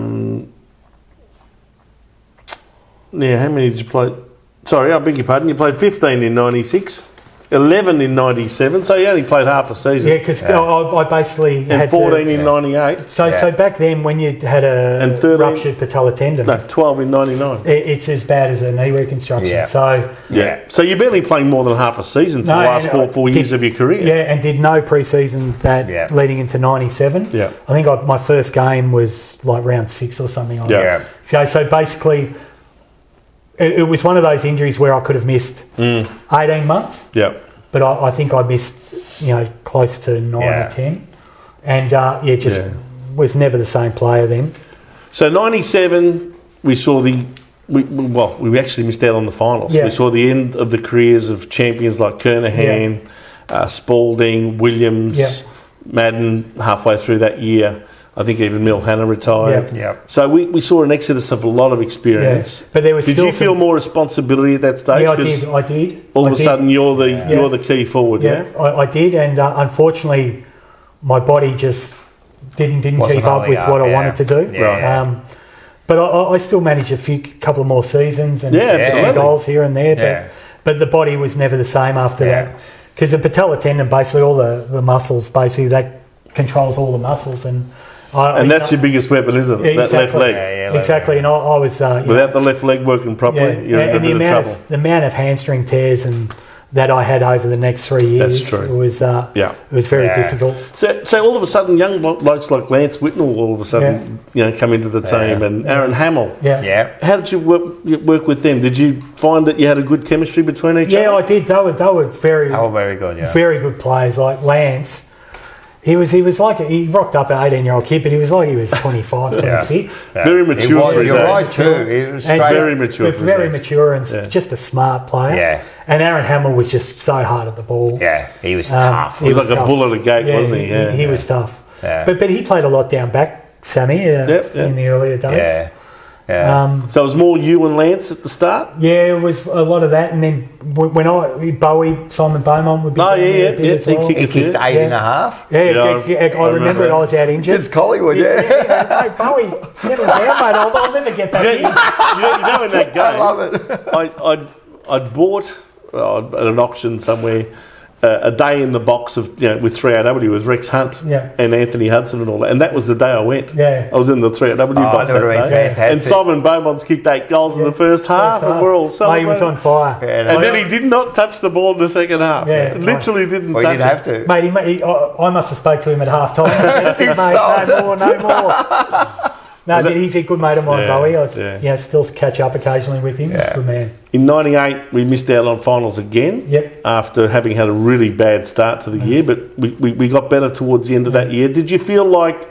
many did you play? Sorry, I beg your pardon. You played 15 in 96. 11 in 97, so you only played half a season.
Yeah, because I basically had
14 in 98.
So back then, when you had a 13, ruptured patella tendon,
12 in 99.
It's as bad as a knee reconstruction.
Yeah.
So you're barely playing more than half a season for the last 4 years of your career.
Yeah, and did no pre-season leading into 97.
Yeah.
I think my first game was like round 6 or something like that. Okay, so basically, it was one of those injuries where I could have missed 18 months.
Yeah.
But I think I missed, close to 9 or 10. And was never the same player then.
So 97, we saw we actually missed out on the finals.
Yeah.
We saw the end of the careers of champions like Kernahan, Spalding, Williams, Madden halfway through that year. I think even Mil Hanna retired.
Yeah.
So we saw an exodus of a lot of experience.
Yeah. But there was
did you feel more responsibility at that stage?
Yeah, I did.
All of a sudden, you're the key forward. Yeah,
I did, and unfortunately, my body just didn't keep up with what I wanted to do.
Right.
But I still managed a couple of more seasons and a few goals here and there. But the body was never the same after that, because the patella tendon, basically all the muscles, basically that controls all the muscles and
that's your biggest weapon, isn't it? That left leg.
Exactly. And I was
without the left leg working properly, you're in a bit of trouble.
The amount of hamstring tears and that I had over the next 3 years.
That's true.
It was very difficult.
So all of a sudden, young blokes like Lance Whitnell all of a sudden come into the team, and Aaron Hamill.
Yeah.
How did you work with them? Did you find that you had a good chemistry between each other?
Yeah, I did. They were very
good. Yeah.
Very good players. Like Lance, He was like he rocked up an 18-year-old kid, but he was like he was 25, 26.
Yeah. Very mature.
You're right too. He was
very mature.
Very mature and just a smart player.
Yeah.
And Aaron Hamill was just so hard at the ball.
Yeah, he was tough.
He was like a bull at a gate, wasn't he? Yeah.
He was tough.
Yeah.
But he played a lot down back, Sammy, in the earlier days.
Yeah. Yeah.
So it was more you and Lance at the start?
Yeah, it was a lot of that. And then when Simon Beaumont would be
down there a bit
as well.
He kicked 8.5.
Yeah, I remember it. I was out injured.
It's Collingwood,
Hey, Bowie, settle down, mate. I'll never get back in.
You know in that game,
I love it.
I'd bought at an auction somewhere a day in the box of with 3AW with Rex Hunt and Anthony Hudson and all that, and that was the day I went.
Yeah,
I was in the 3AW box that day,
fantastic.
and Simon Beaumont's kicked 8 goals in the first half, and we're all celebrating.
He was on fire,
and then he did not touch the ball in the second half.
Yeah,
literally didn't touch
it. He didn't have to,
mate. I must have spoke to him at half time. Said, mate, no more. No, but he's a good mate of mine, Bowie. I still catch up occasionally with him. He's a good man.
In '98, we missed out on finals again.
Yep.
After having had a really bad start to the year, but we got better towards the end of that year. Did you feel like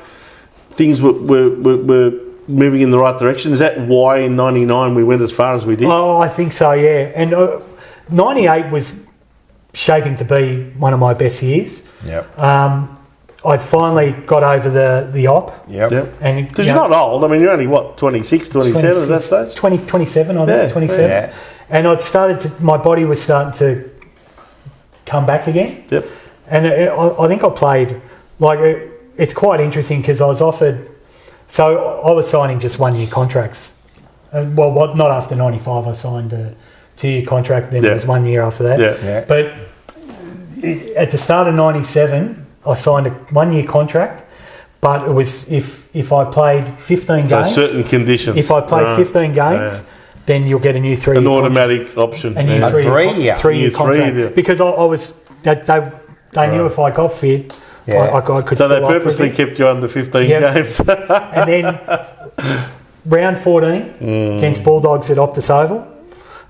things were moving in the right direction? Is that why in '99 we went as far as we did?
Oh, I think so. Yeah, and '98 was shaping to be one of my best years.
Yep.
I'd finally got over the op.
Yep.
And because you're not old. I mean, you're only, 26, 27 at that stage?
27, I think, 27.
Yeah.
And my body was starting to come back again.
Yep.
And I think I played, it's quite interesting because I was offered, so I was signing just 1-year contracts. Not after 95, I signed a 2-year contract, then it was 1 year after that.
Yeah.
But at the start of 97, I signed a 1-year contract, but it was if I played 15 games.
So certain conditions.
If I played 15 games, then you'll get a new 3-year
an automatic option.
A new 3-year contract.
Yeah.
Because I was, they knew if I got fit, I could
so
still
they purposely kept you under 15 games.
And then round 14 against Bulldogs at Optus Oval,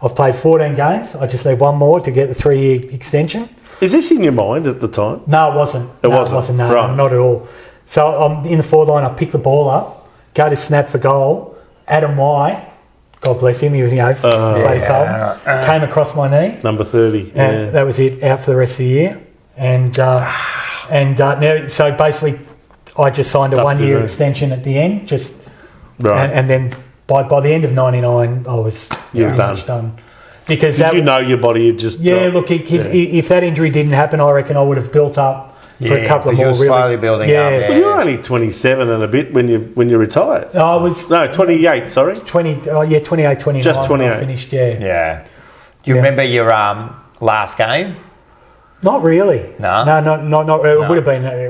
I've played 14 games. I just need one more to get the 3-year extension.
Is this in your mind at the time?
No, it wasn't.
It wasn't.
No,
right.
Not at all. So I'm in the forward line. I pick the ball up, go to snap for goal. Adam Y, God bless him, he was played Carlton, came across my knee.
Number 30.
And that was it. Out for the rest of the year. And now, so basically, I just signed a 1-year extension at the end. And then by the end of '99, I was pretty much done. Because
Did you know your body had just...
if that injury didn't happen, I reckon I would have built up for a couple of more.
You're slowly building up. Yeah.
Well, you were only 27 and a bit when you retired.
I was...
No, 28, sorry.
28, 29.
Just 28.
I finished,
Yeah. Do you remember your last game?
Not really.
No?
No. It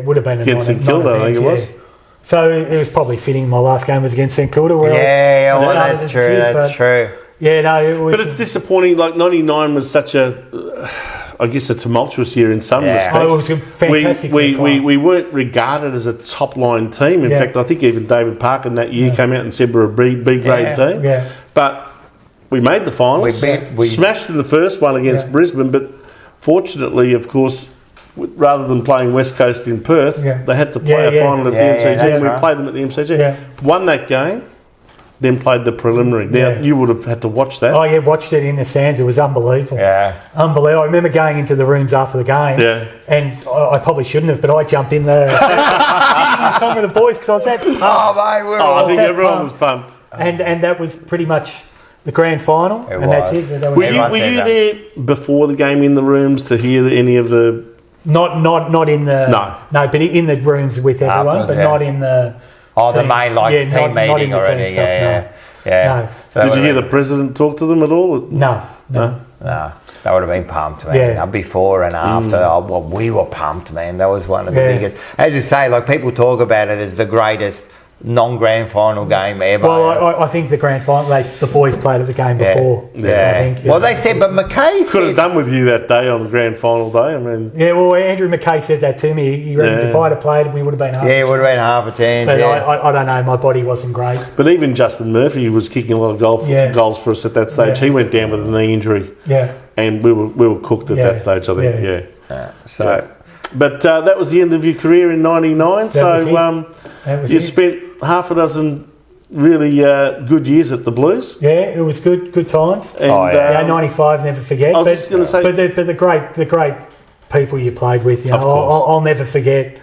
would have been
against St Kilda, I think it was.
So it was probably fitting my last game was against St Kilda.
That's true. That's true.
Yeah, no, it was...
But it's disappointing. Like 99 was such a tumultuous year in some respects.
It was a fantastic.
We weren't regarded as a top line team. In fact, I think even David Parkin in that year came out and said we're a B grade team.
Yeah.
But we made the finals. We smashed in the first one against Brisbane, but fortunately, of course, rather than playing West Coast in Perth, they had to play a final at the MCG, and we played them at the MCG. Yeah. Won that game. Then played the preliminary. Now, you would have had to watch that. Oh,
yeah, watched it in the stands. It was unbelievable.
Yeah.
Unbelievable. I remember going into the rooms after the game.
Yeah.
And I probably shouldn't have, but I jumped in there singing the song with the boys because I was that pumped.
I think everyone was pumped.
And that was pretty much the grand final. That's it.
Were you there before the game in the rooms to hear any of the...
Not in the... No, but in the rooms with everyone, but not in the...
the main team meeting already. No.
So did you hear the president talk to them at all?
No.
That would have been pumped, man. Before and after, we were pumped, man. That was one of the biggest. As you say, people talk about it as the greatest non-grand final game ever.
Well, I think the grand final, the boys played at the game before.
I think. Well, they said, but McKay
could have done with you that day on the grand final day. I mean,
Andrew McKay said that to me. He reckons if I'd have played, we would have been half.
Yeah, it would have been half a chance.
But I don't know. My body wasn't great.
But even Justin Murphy was kicking a lot of goals for us at that stage. He went down with a knee injury.
Yeah.
And we were cooked at that stage, I think. But that was the end of your career in '99. So you spent half a dozen really good years at the Blues.
Yeah, it was good times.
And,
95, never forget.
I was just going to say,
but the great people you played with, I'll never forget.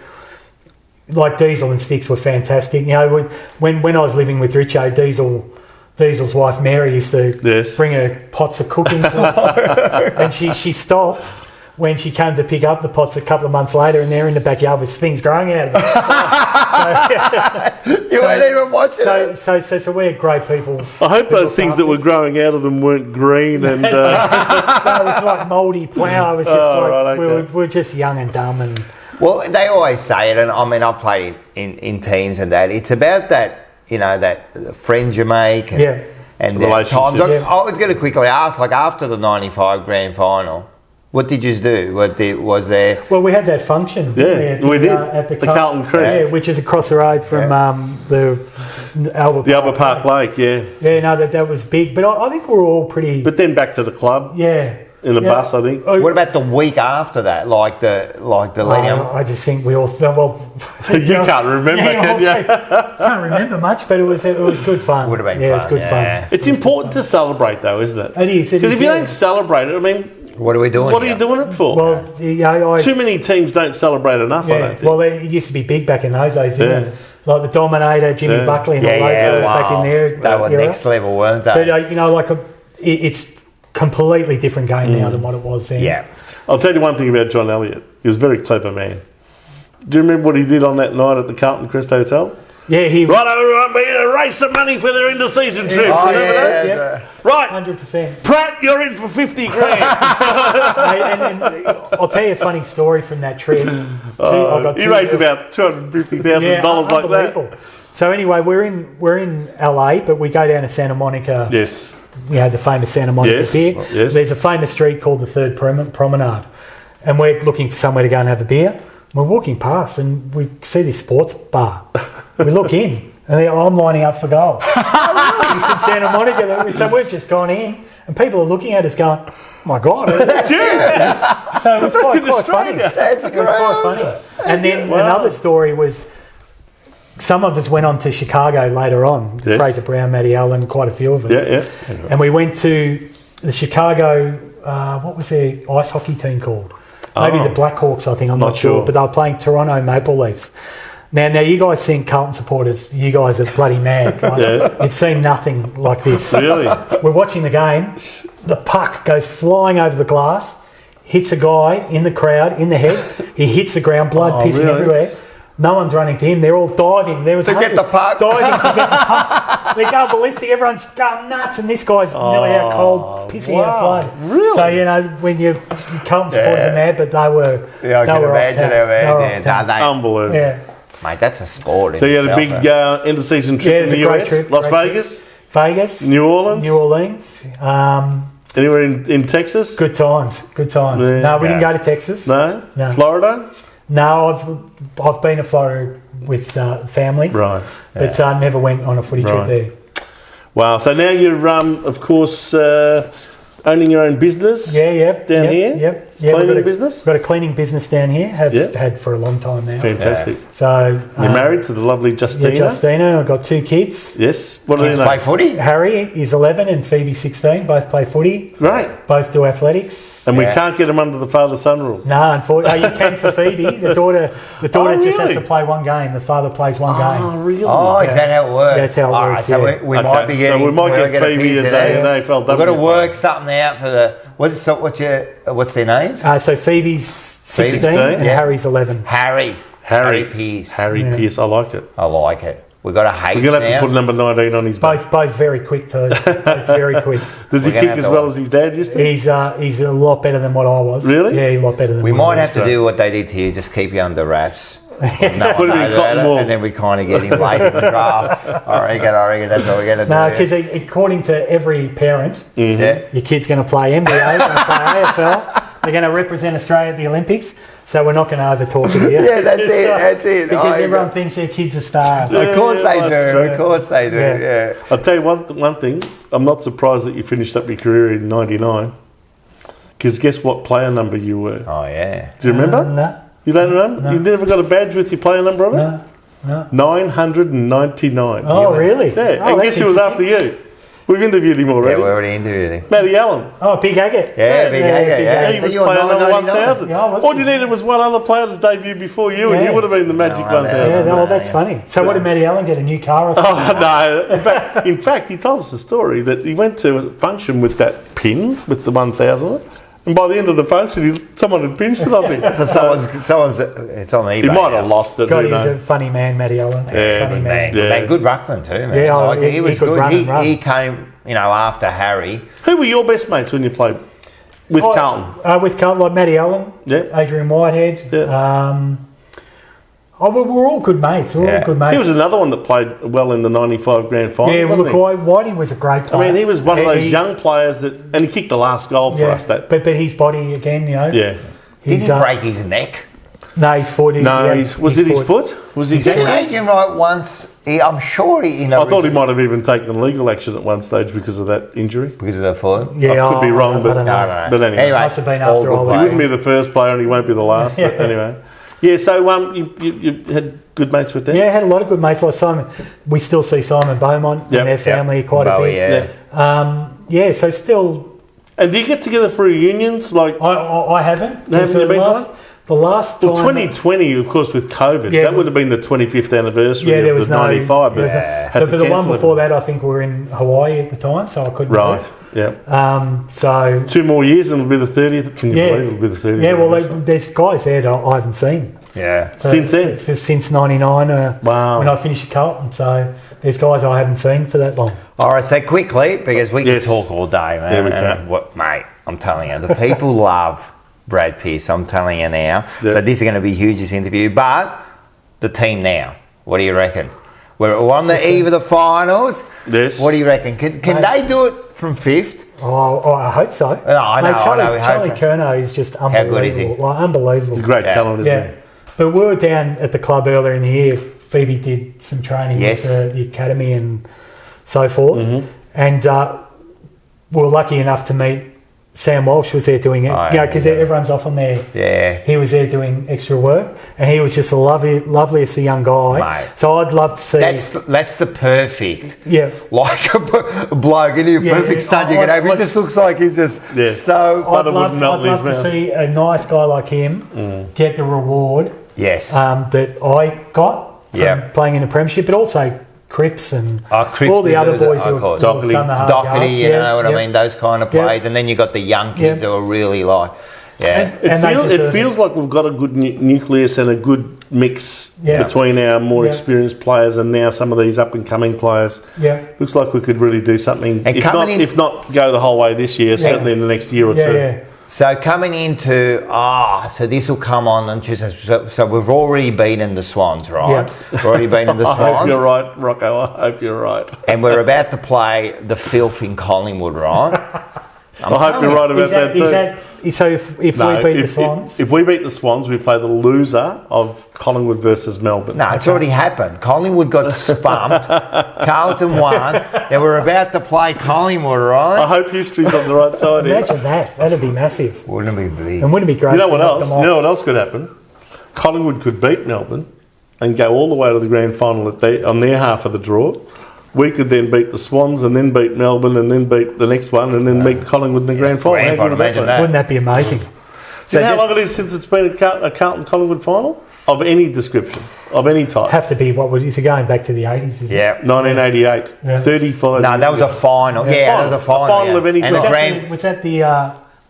Like Diesel and Sticks were fantastic. When I was living with Richo, Diesel's wife Mary used to bring her pots of cooking, and she stopped when she came to pick up the pots a couple of months later, and they're in the backyard with things growing out of them.
You weren't even watching it.
So we're great people.
I hope those things that were growing out of them weren't green and.
No, it was like mouldy flour. It was just we were just young and dumb and.
Well, they always say it, and I mean, I've played in teams and that. It's about that, that friends you make and
relationships.
I was going to quickly ask, like after the '95 grand final, what did you do? Was there?
Well, we had that function.
We did at the Carlton Crest,
which is across the road from the
Albert Park Lake.
Yeah, no, that was big, but I think we were all pretty.
But then back to the club.
Yeah.
In the bus, I think.
What about the week after that? Like the leading up?
I just think we all
you can't remember, can you?
Can't remember much, but it was good fun.
Would have been
fun. It was good fun.
It's important to celebrate, though, isn't it?
It is.
Because if you don't celebrate it, I mean,
what are we doing?
What are you doing it for?
Well,
too many teams don't celebrate enough. I don't think.
Well, it used to be big back in those days, didn't it? Like the Dominator, Jimmy Buckley, and all those guys back in there.
They were next level, weren't they?
But it's completely different game now than what it was then.
Yeah.
I'll tell you one thing about John Elliott. He was a very clever man. Do you remember what he did on that night at the Carlton Crest Hotel?
Yeah, he...
Right, everyone, we're going to raise some money for their end-of-season trip. Remember that?
Yeah.
Right.
100%.
Pratt, you're in for 50 grand.
and I'll tell you a funny story from that trip.
He raised about $250,000 like that.
So anyway, we're in LA, but we go down to Santa Monica.
Yes.
We had the famous Santa Monica beer.
Yes.
There's a famous street called the Third Promenade, and we're looking for somewhere to go and have a beer. We're walking past, and we see this sports bar. We look in, and I'm lining up for goal. It's in Santa Monica, so we've just gone in, and people are looking at us going, "Oh my God, that's you!" So it was quite funny.
That's great.
It was quite funny. And then another story was. Some of us went on to Chicago later on. Yes. Fraser Brown, Matty Allen, quite a few of us.
Yeah.
And we went to the Chicago, what was their ice hockey team called? Maybe the Blackhawks, I think, I'm not sure. But they were playing Toronto Maple Leafs. Now you guys think Carlton supporters, you guys are bloody mad. Right? You've seen nothing like this.
Really?
We're watching the game. The puck goes flying over the glass, hits a guy in the crowd, in the head. He hits the ground, blood pissing everywhere. No one's running to him. They're all diving. There was
to get the puck.
Diving to get the puck. They're going ballistic. Everyone's going nuts, and this guy's nearly out cold, pissing out blood.
Really?
So when you Carlton supporters are mad, but they were.
Yeah, I can imagine how mad.
Unbelievable.
Yeah,
mate, that's a sport.
So you had a big end of season trip in the US,
trip,
Las Vegas,
New Orleans.
Anywhere in Texas?
Good times. Yeah. No, we didn't go to Texas.
No. Florida.
No, I've been to Florida with family,
right?
But never went on a footy trip there.
Wow! So now you're, of course, owning your own business. Down here.
Yep.
Cleaning business.
Got a cleaning business down here. Have had for a long time now.
Fantastic.
So
you're married to the lovely Justina.
Yeah, Justina. I've got 2 kids.
Yes. What do they
play footy?
Harry is 11 and Phoebe 16. Both play footy.
Right.
Both do athletics.
And we can't get them under the father-son rule.
No, unfortunately, you can for Phoebe. The daughter just has to play one game. The father plays one game.
Oh, really?
Oh, is that how it works?
That's how it works.
So we might be getting.
So we might get Phoebe as an AFLW.
We've got to work something out for the. What's their names?
So Phoebe's 16 and Harry's 11.
Harry Pearce.
Harry Pearce. I like it.
We've got a H.
We're going to have to put number 19 on his back.
Both very quick too. Both very quick.
Does he kick as well as his dad used to?
He's a lot better than what I was.
Really?
Yeah, he's a lot better than
we might have to do what they did here, just keep you under wraps.
Put him in cotton wool.
And then we kind of get him late in the draft. I reckon that's what we're going to do.
No, because according to every parent, your kid's going to play NBA, going to play AFL, they're going to represent Australia at the Olympics. So we're not going to over-talk it here.
Yeah, that's it.
Because everyone thinks their kids are stars.
Of course they do. Yeah.
I'll tell you one thing. I'm not surprised that you finished up your career in 99. Because guess what player number you were?
Oh, yeah.
Do you remember?
No.
You don't remember?
No.
You never got a badge with your player number on it?
No.
999.
Oh, really?
Yeah,
Oh,
and guess who was after you? We've interviewed him already.
Yeah, we already interviewed him.
Matty Allen.
Oh, Big Agate.
Yeah, Big Agate. Yeah.
He was
So
player number 1,000.
Yeah, was
All
he?
you needed was one other player to debut before you, and
Yeah.
you would have been the magic
No,
1,000.
Yeah, no, that's funny. So what did Matty Allen get, a new car or something?
Oh, no. In fact, he told us a story that he went to a function with that pin, with the 1,000, and by the end of the function, someone had pinched it off him.
So someone's it's on eBay.
He might
now.
have lost it.
God,
who
he was
knows?
a funny man, Matty Allen.
Yeah,
funny
Man,
Yeah.
man, good ruckman too, man.
Yeah,
like,
he
he was
could
good.
run and run.
He came, after Harry.
Who were your best mates when you played with Carlton?
With Carlton, like Matty Allen,
Yeah.
Adrian Whitehead.
Yeah.
We're all good mates. We're all good mates.
He was another one that played well in the 95 grand final.
yeah, well,
wasn't
look,
he?
Whitey was a great player.
I mean, he was one of those
He-
young players that, and he kicked the last goal for
yeah,
us. That
but his body again,
yeah.
He
He's,
didn't break his neck.
No, he's 40.
No,
yeah,
was it his foot? Was he?
Didn't Adrian Wright once? I'm sure he.
I thought he might have even taken legal action at one stage because of that injury.
because of the foot.
Yeah,
I could be wrong, but
I don't know.
No.
But anyway.
Must have been
all
after
good
all
He
that.
players.
wouldn't be the first player, and he won't be the last. But
Yeah.
anyway, yeah. So you had good mates with them.
Yeah, had a lot of good mates like Simon. We still see Simon Beaumont
Yep,
and their family quite a
Bowie,
bit.
yeah.
Yeah, so still,
And do you get together for reunions? Like,
I haven't.
Haven't you been to one?
The last time.
well, 2020, of course, with COVID,
Yeah,
that would have been the 25th anniversary
Yeah, there
of
was
the
no
95.
there was no-
had
but
to
the one
cancel
before
it.
that, I think we were in Hawaii at the time, so I couldn't.
Right.
go.
Yeah.
So
2 more years and it'll be the 30th. Can you
Yeah.
believe it'll be the 30th?
yeah, well,
anniversary?
there's guys there that I haven't seen
Yeah.
Since then?
since '99.
Wow.
When I finished at Carlton, so there's guys I haven't seen for that long.
All right, so quickly, because we
Yes.
can talk all day, man.
Yeah, we
and,
can.
mate, I'm telling you, the people love Brad Pearce, I'm telling you now.
Yeah.
So this is going to be huge, this interview. But the team now, what do you reckon? We're on the eve of the finals.
Yes.
What do you reckon? Can they do it from fifth?
Oh, I hope so.
No, I know,
Mate, Charlie,
I know, we hope
Charlie
so.
Curnow is just unbelievable.
good is he?
Like, unbelievable.
He's a great
Yeah.
talent, isn't
Yeah, but we were down at the club earlier in the year. Phoebe did some training
Yes.
with the academy and so forth,
Mm-hmm.
and we were lucky enough to meet Sam Walsh. Was there doing it,
Oh,
because
yeah.
everyone's off on there.
Yeah.
He was there doing extra work, and he was just the loveliest young guy.
Mate.
So I'd love to see.
That's the perfect,
yeah.
like a bloke, and a
Yeah,
perfect
yeah.
son you can have. He
I'd-
just looks like he's just
Yeah.
so...
I'd
Butter wouldn't melt
love
in his
to
mouth.
see a nice guy like him get the reward
Yes.
that I got from
Yeah.
playing in the premiership, but also Cripps and
Cripps
all the
is
other
a-
boys who
of
have
course.
done the hard
Doherty,
yards.
you know what I mean? Those kind of
Yeah.
plays. And then you got the young kids
Yeah.
who are really like... Yeah.
And they
It
deserve
feels like we've got a good nucleus and a good mix
Yeah.
between our more
Yeah.
experienced players and now some of these up and coming players.
Yeah.
Looks like we could really do something.
And
If not go the whole way this year, certainly in the next year or
Yeah,
two.
yeah.
So coming into... so this will come on Tuesday. So we've already beaten the Swans, right?
Yeah.
We've already beaten the
I hope
Swans.
you're right, Rocco. I hope you're right.
And we're about to play the filth in Collingwood, right?
I hope you're right about that too.
So if we beat the Swans,
if we beat the Swans, we play the loser of Collingwood versus Melbourne.
No, it's already happened. Collingwood got spunked. Carlton won. They were about to play Collingwood,
I
right?
hope history's on the right side here.
imagine that. That'd be massive.
Wouldn't it be big?
And wouldn't it be great?
You know
if
what
we knocked
else?
them
You
off?
know what else could happen? Collingwood could beat Melbourne and go all the way to the grand final on their half of the draw. We could then beat the Swans and then beat Melbourne and then beat the next one and then beat Collingwood in the grand final.
Grand
How good
final,
would
imagine
be?
that.
Wouldn't that be amazing?
Do
So
you know how
just-
long it is since it's been a Carlton-Collingwood final? Of any description, of any type.
Have to be is it going back to the 80s? Is it?
Yeah.
1988,
Yeah.
35
No,
years
that was a
ago.
final. Yeah, that was a final.
A final of any
and the
type.
grand...
Was that the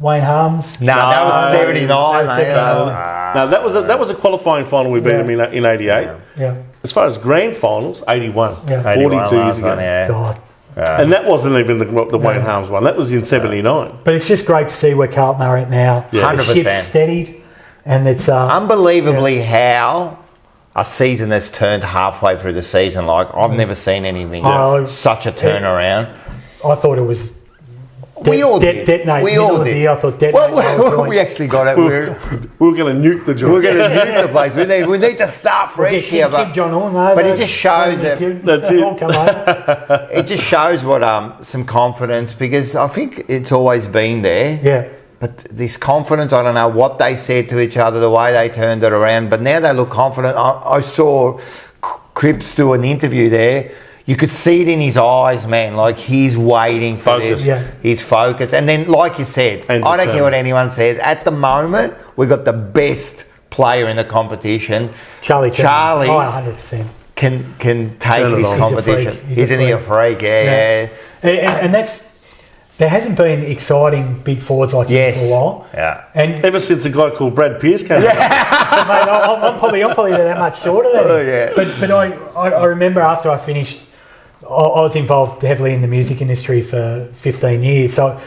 Wayne Harms?
No, that was 79,
That was
mate.
79.
No, that was a qualifying final. We beat them in 88.
Yeah.
As far as grand finals, 81.
Yeah.
42 years ago.
Yeah.
God.
And that wasn't even the Wayne Harms one. That was in 79.
But it's just great to see where Carlton are at now.
Yeah.
The
100%.
ship's steadied, and it's
Unbelievably how a season has turned halfway through the season. Like, I've never seen anything such a turnaround.
I thought it was.
We all did.
Detonate.
We
middle
all
of the
did.
year, I thought detonate.
Well, we actually got it.
We were going to nuke the joint.
We're going to nuke the place. We need to start fresh here.
Keep John on over.
but it just shows that-
That's it.
All come over.
It just shows what some confidence, because I think it's always been there.
Yeah.
but this confidence, I don't know what they said to each other, the way they turned it around, but now they look confident. I saw Cripps do an interview there. You could see it in his eyes, man, like he's waiting for this. Yeah. He's focused. And then, like you said, I don't care what anyone says. At the moment, we've got the best player in the competition.
Charlie. 100%.
Can take this competition. Isn't he a freak? Yeah.
And there hasn't been exciting big forwards like him for a while.
Yeah.
And ever since a guy called Brad Pearce came out.
Mate, I'm probably that much shorter than him. Oh, yeah. But I remember after I finished, I was involved heavily in the music industry for 15 years. So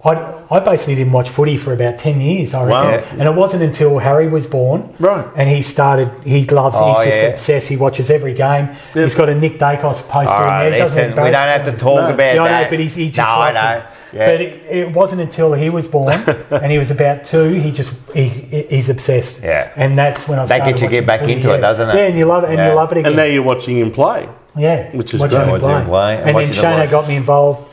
I basically didn't watch footy for about 10 years, I reckon. Wow. And it wasn't until Harry was born.
Right.
And he loves it. He's just obsessed. He watches every game. Yep. He's got a Nick Dacos poster in there.
Listen, we don't have to talk about that.
I know, but he just loves it. Yeah. But it wasn't until he was born and he was about 2, he's obsessed.
Yeah.
And that's when I started.
That gets you get back into it, doesn't it?
Yeah, and you love it, and you love it again.
And now you're watching him play.
Yeah.
Which is great.
Watching him play.
And then Shane got me involved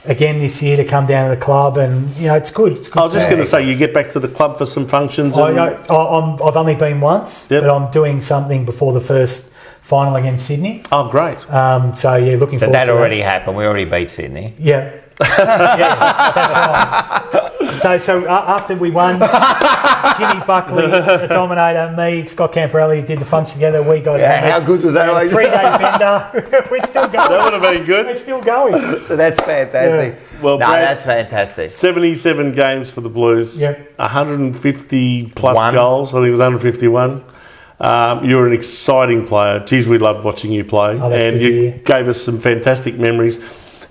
again this year to come down to the club, and it's good.
I was just going to say, you get back to the club for some functions.
I've only been once, but I'm doing something before the first final against Sydney.
Oh, great!
Looking forward to that.
That already happened. We already beat Sydney.
Yeah. That's right. So after we won, Jimmy Buckley, the Dominator, me, Scott Camporelli did the function together. We got
how good was that?
3-day bender. We're still going.
That would have been good.
We're still going.
So that's fantastic.
Yeah. Well, Brad,
that's fantastic.
77 games for the Blues.
Yep.
150 plus goals. I think it was 151. You're an exciting player. Geez, we loved watching you play, and you gave us some fantastic memories.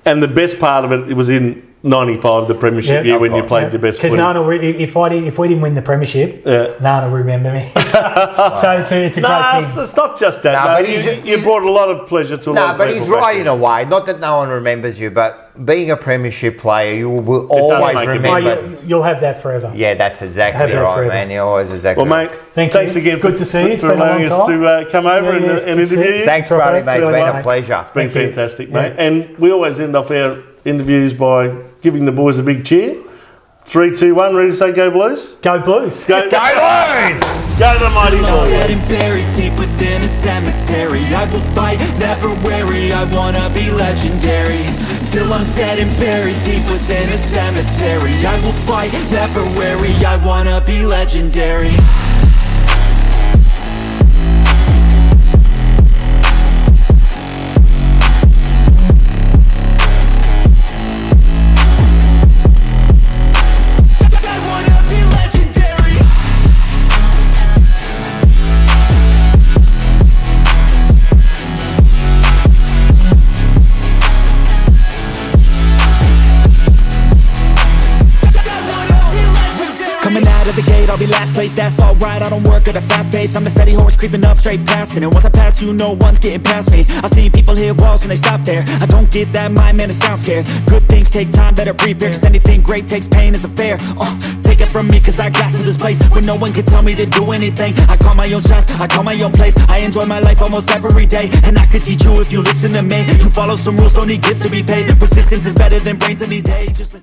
And the best part of it was in '95, the premiership year, when you played your best footy.
Because if we didn't win the premiership, no one will remember me. So it's a great thing.
It's not just that. But you brought a lot of pleasure to a lot of people.
No, but he's right in a way. Not that no one remembers you, but being a premiership player, you will always remember.
You'll have that forever.
Yeah, that's exactly right, man. You're always exactly
right. Well, mate, thanks again
Good to see you.
for allowing us to come over and interview you.
Thanks, buddy, mate. It's been a pleasure.
It's been fantastic, mate. And we always end off our interviews by giving the boys a big cheer. 3, 2, 1, ready to say go Blues?
Go Blues!
Go Blues!
Go to the mighty Blues!
Dead and buried deep within a cemetery. I will fight, never wary. I wanna be legendary. Till I'm dead and buried deep within a cemetery. I will fight, never wary. I wanna be legendary.
I'll be last place, that's alright. I don't work at a fast pace. I'm a steady horse creeping up, straight passing. And once I pass you, no one's getting past me. I've seen people hit walls and they stop there. I don't get that mind, man, it sounds scared. Good things take time, better prepare. Cause anything great takes pain, it's a fair. Take it from me, cause I got to this place where no one can tell me to do anything. I call my own shots, I call my own place. I enjoy my life almost every day. And I could teach you if you listen to me. You follow some rules, don't need gifts to be paid. Persistence is better than brains any day. Just listen.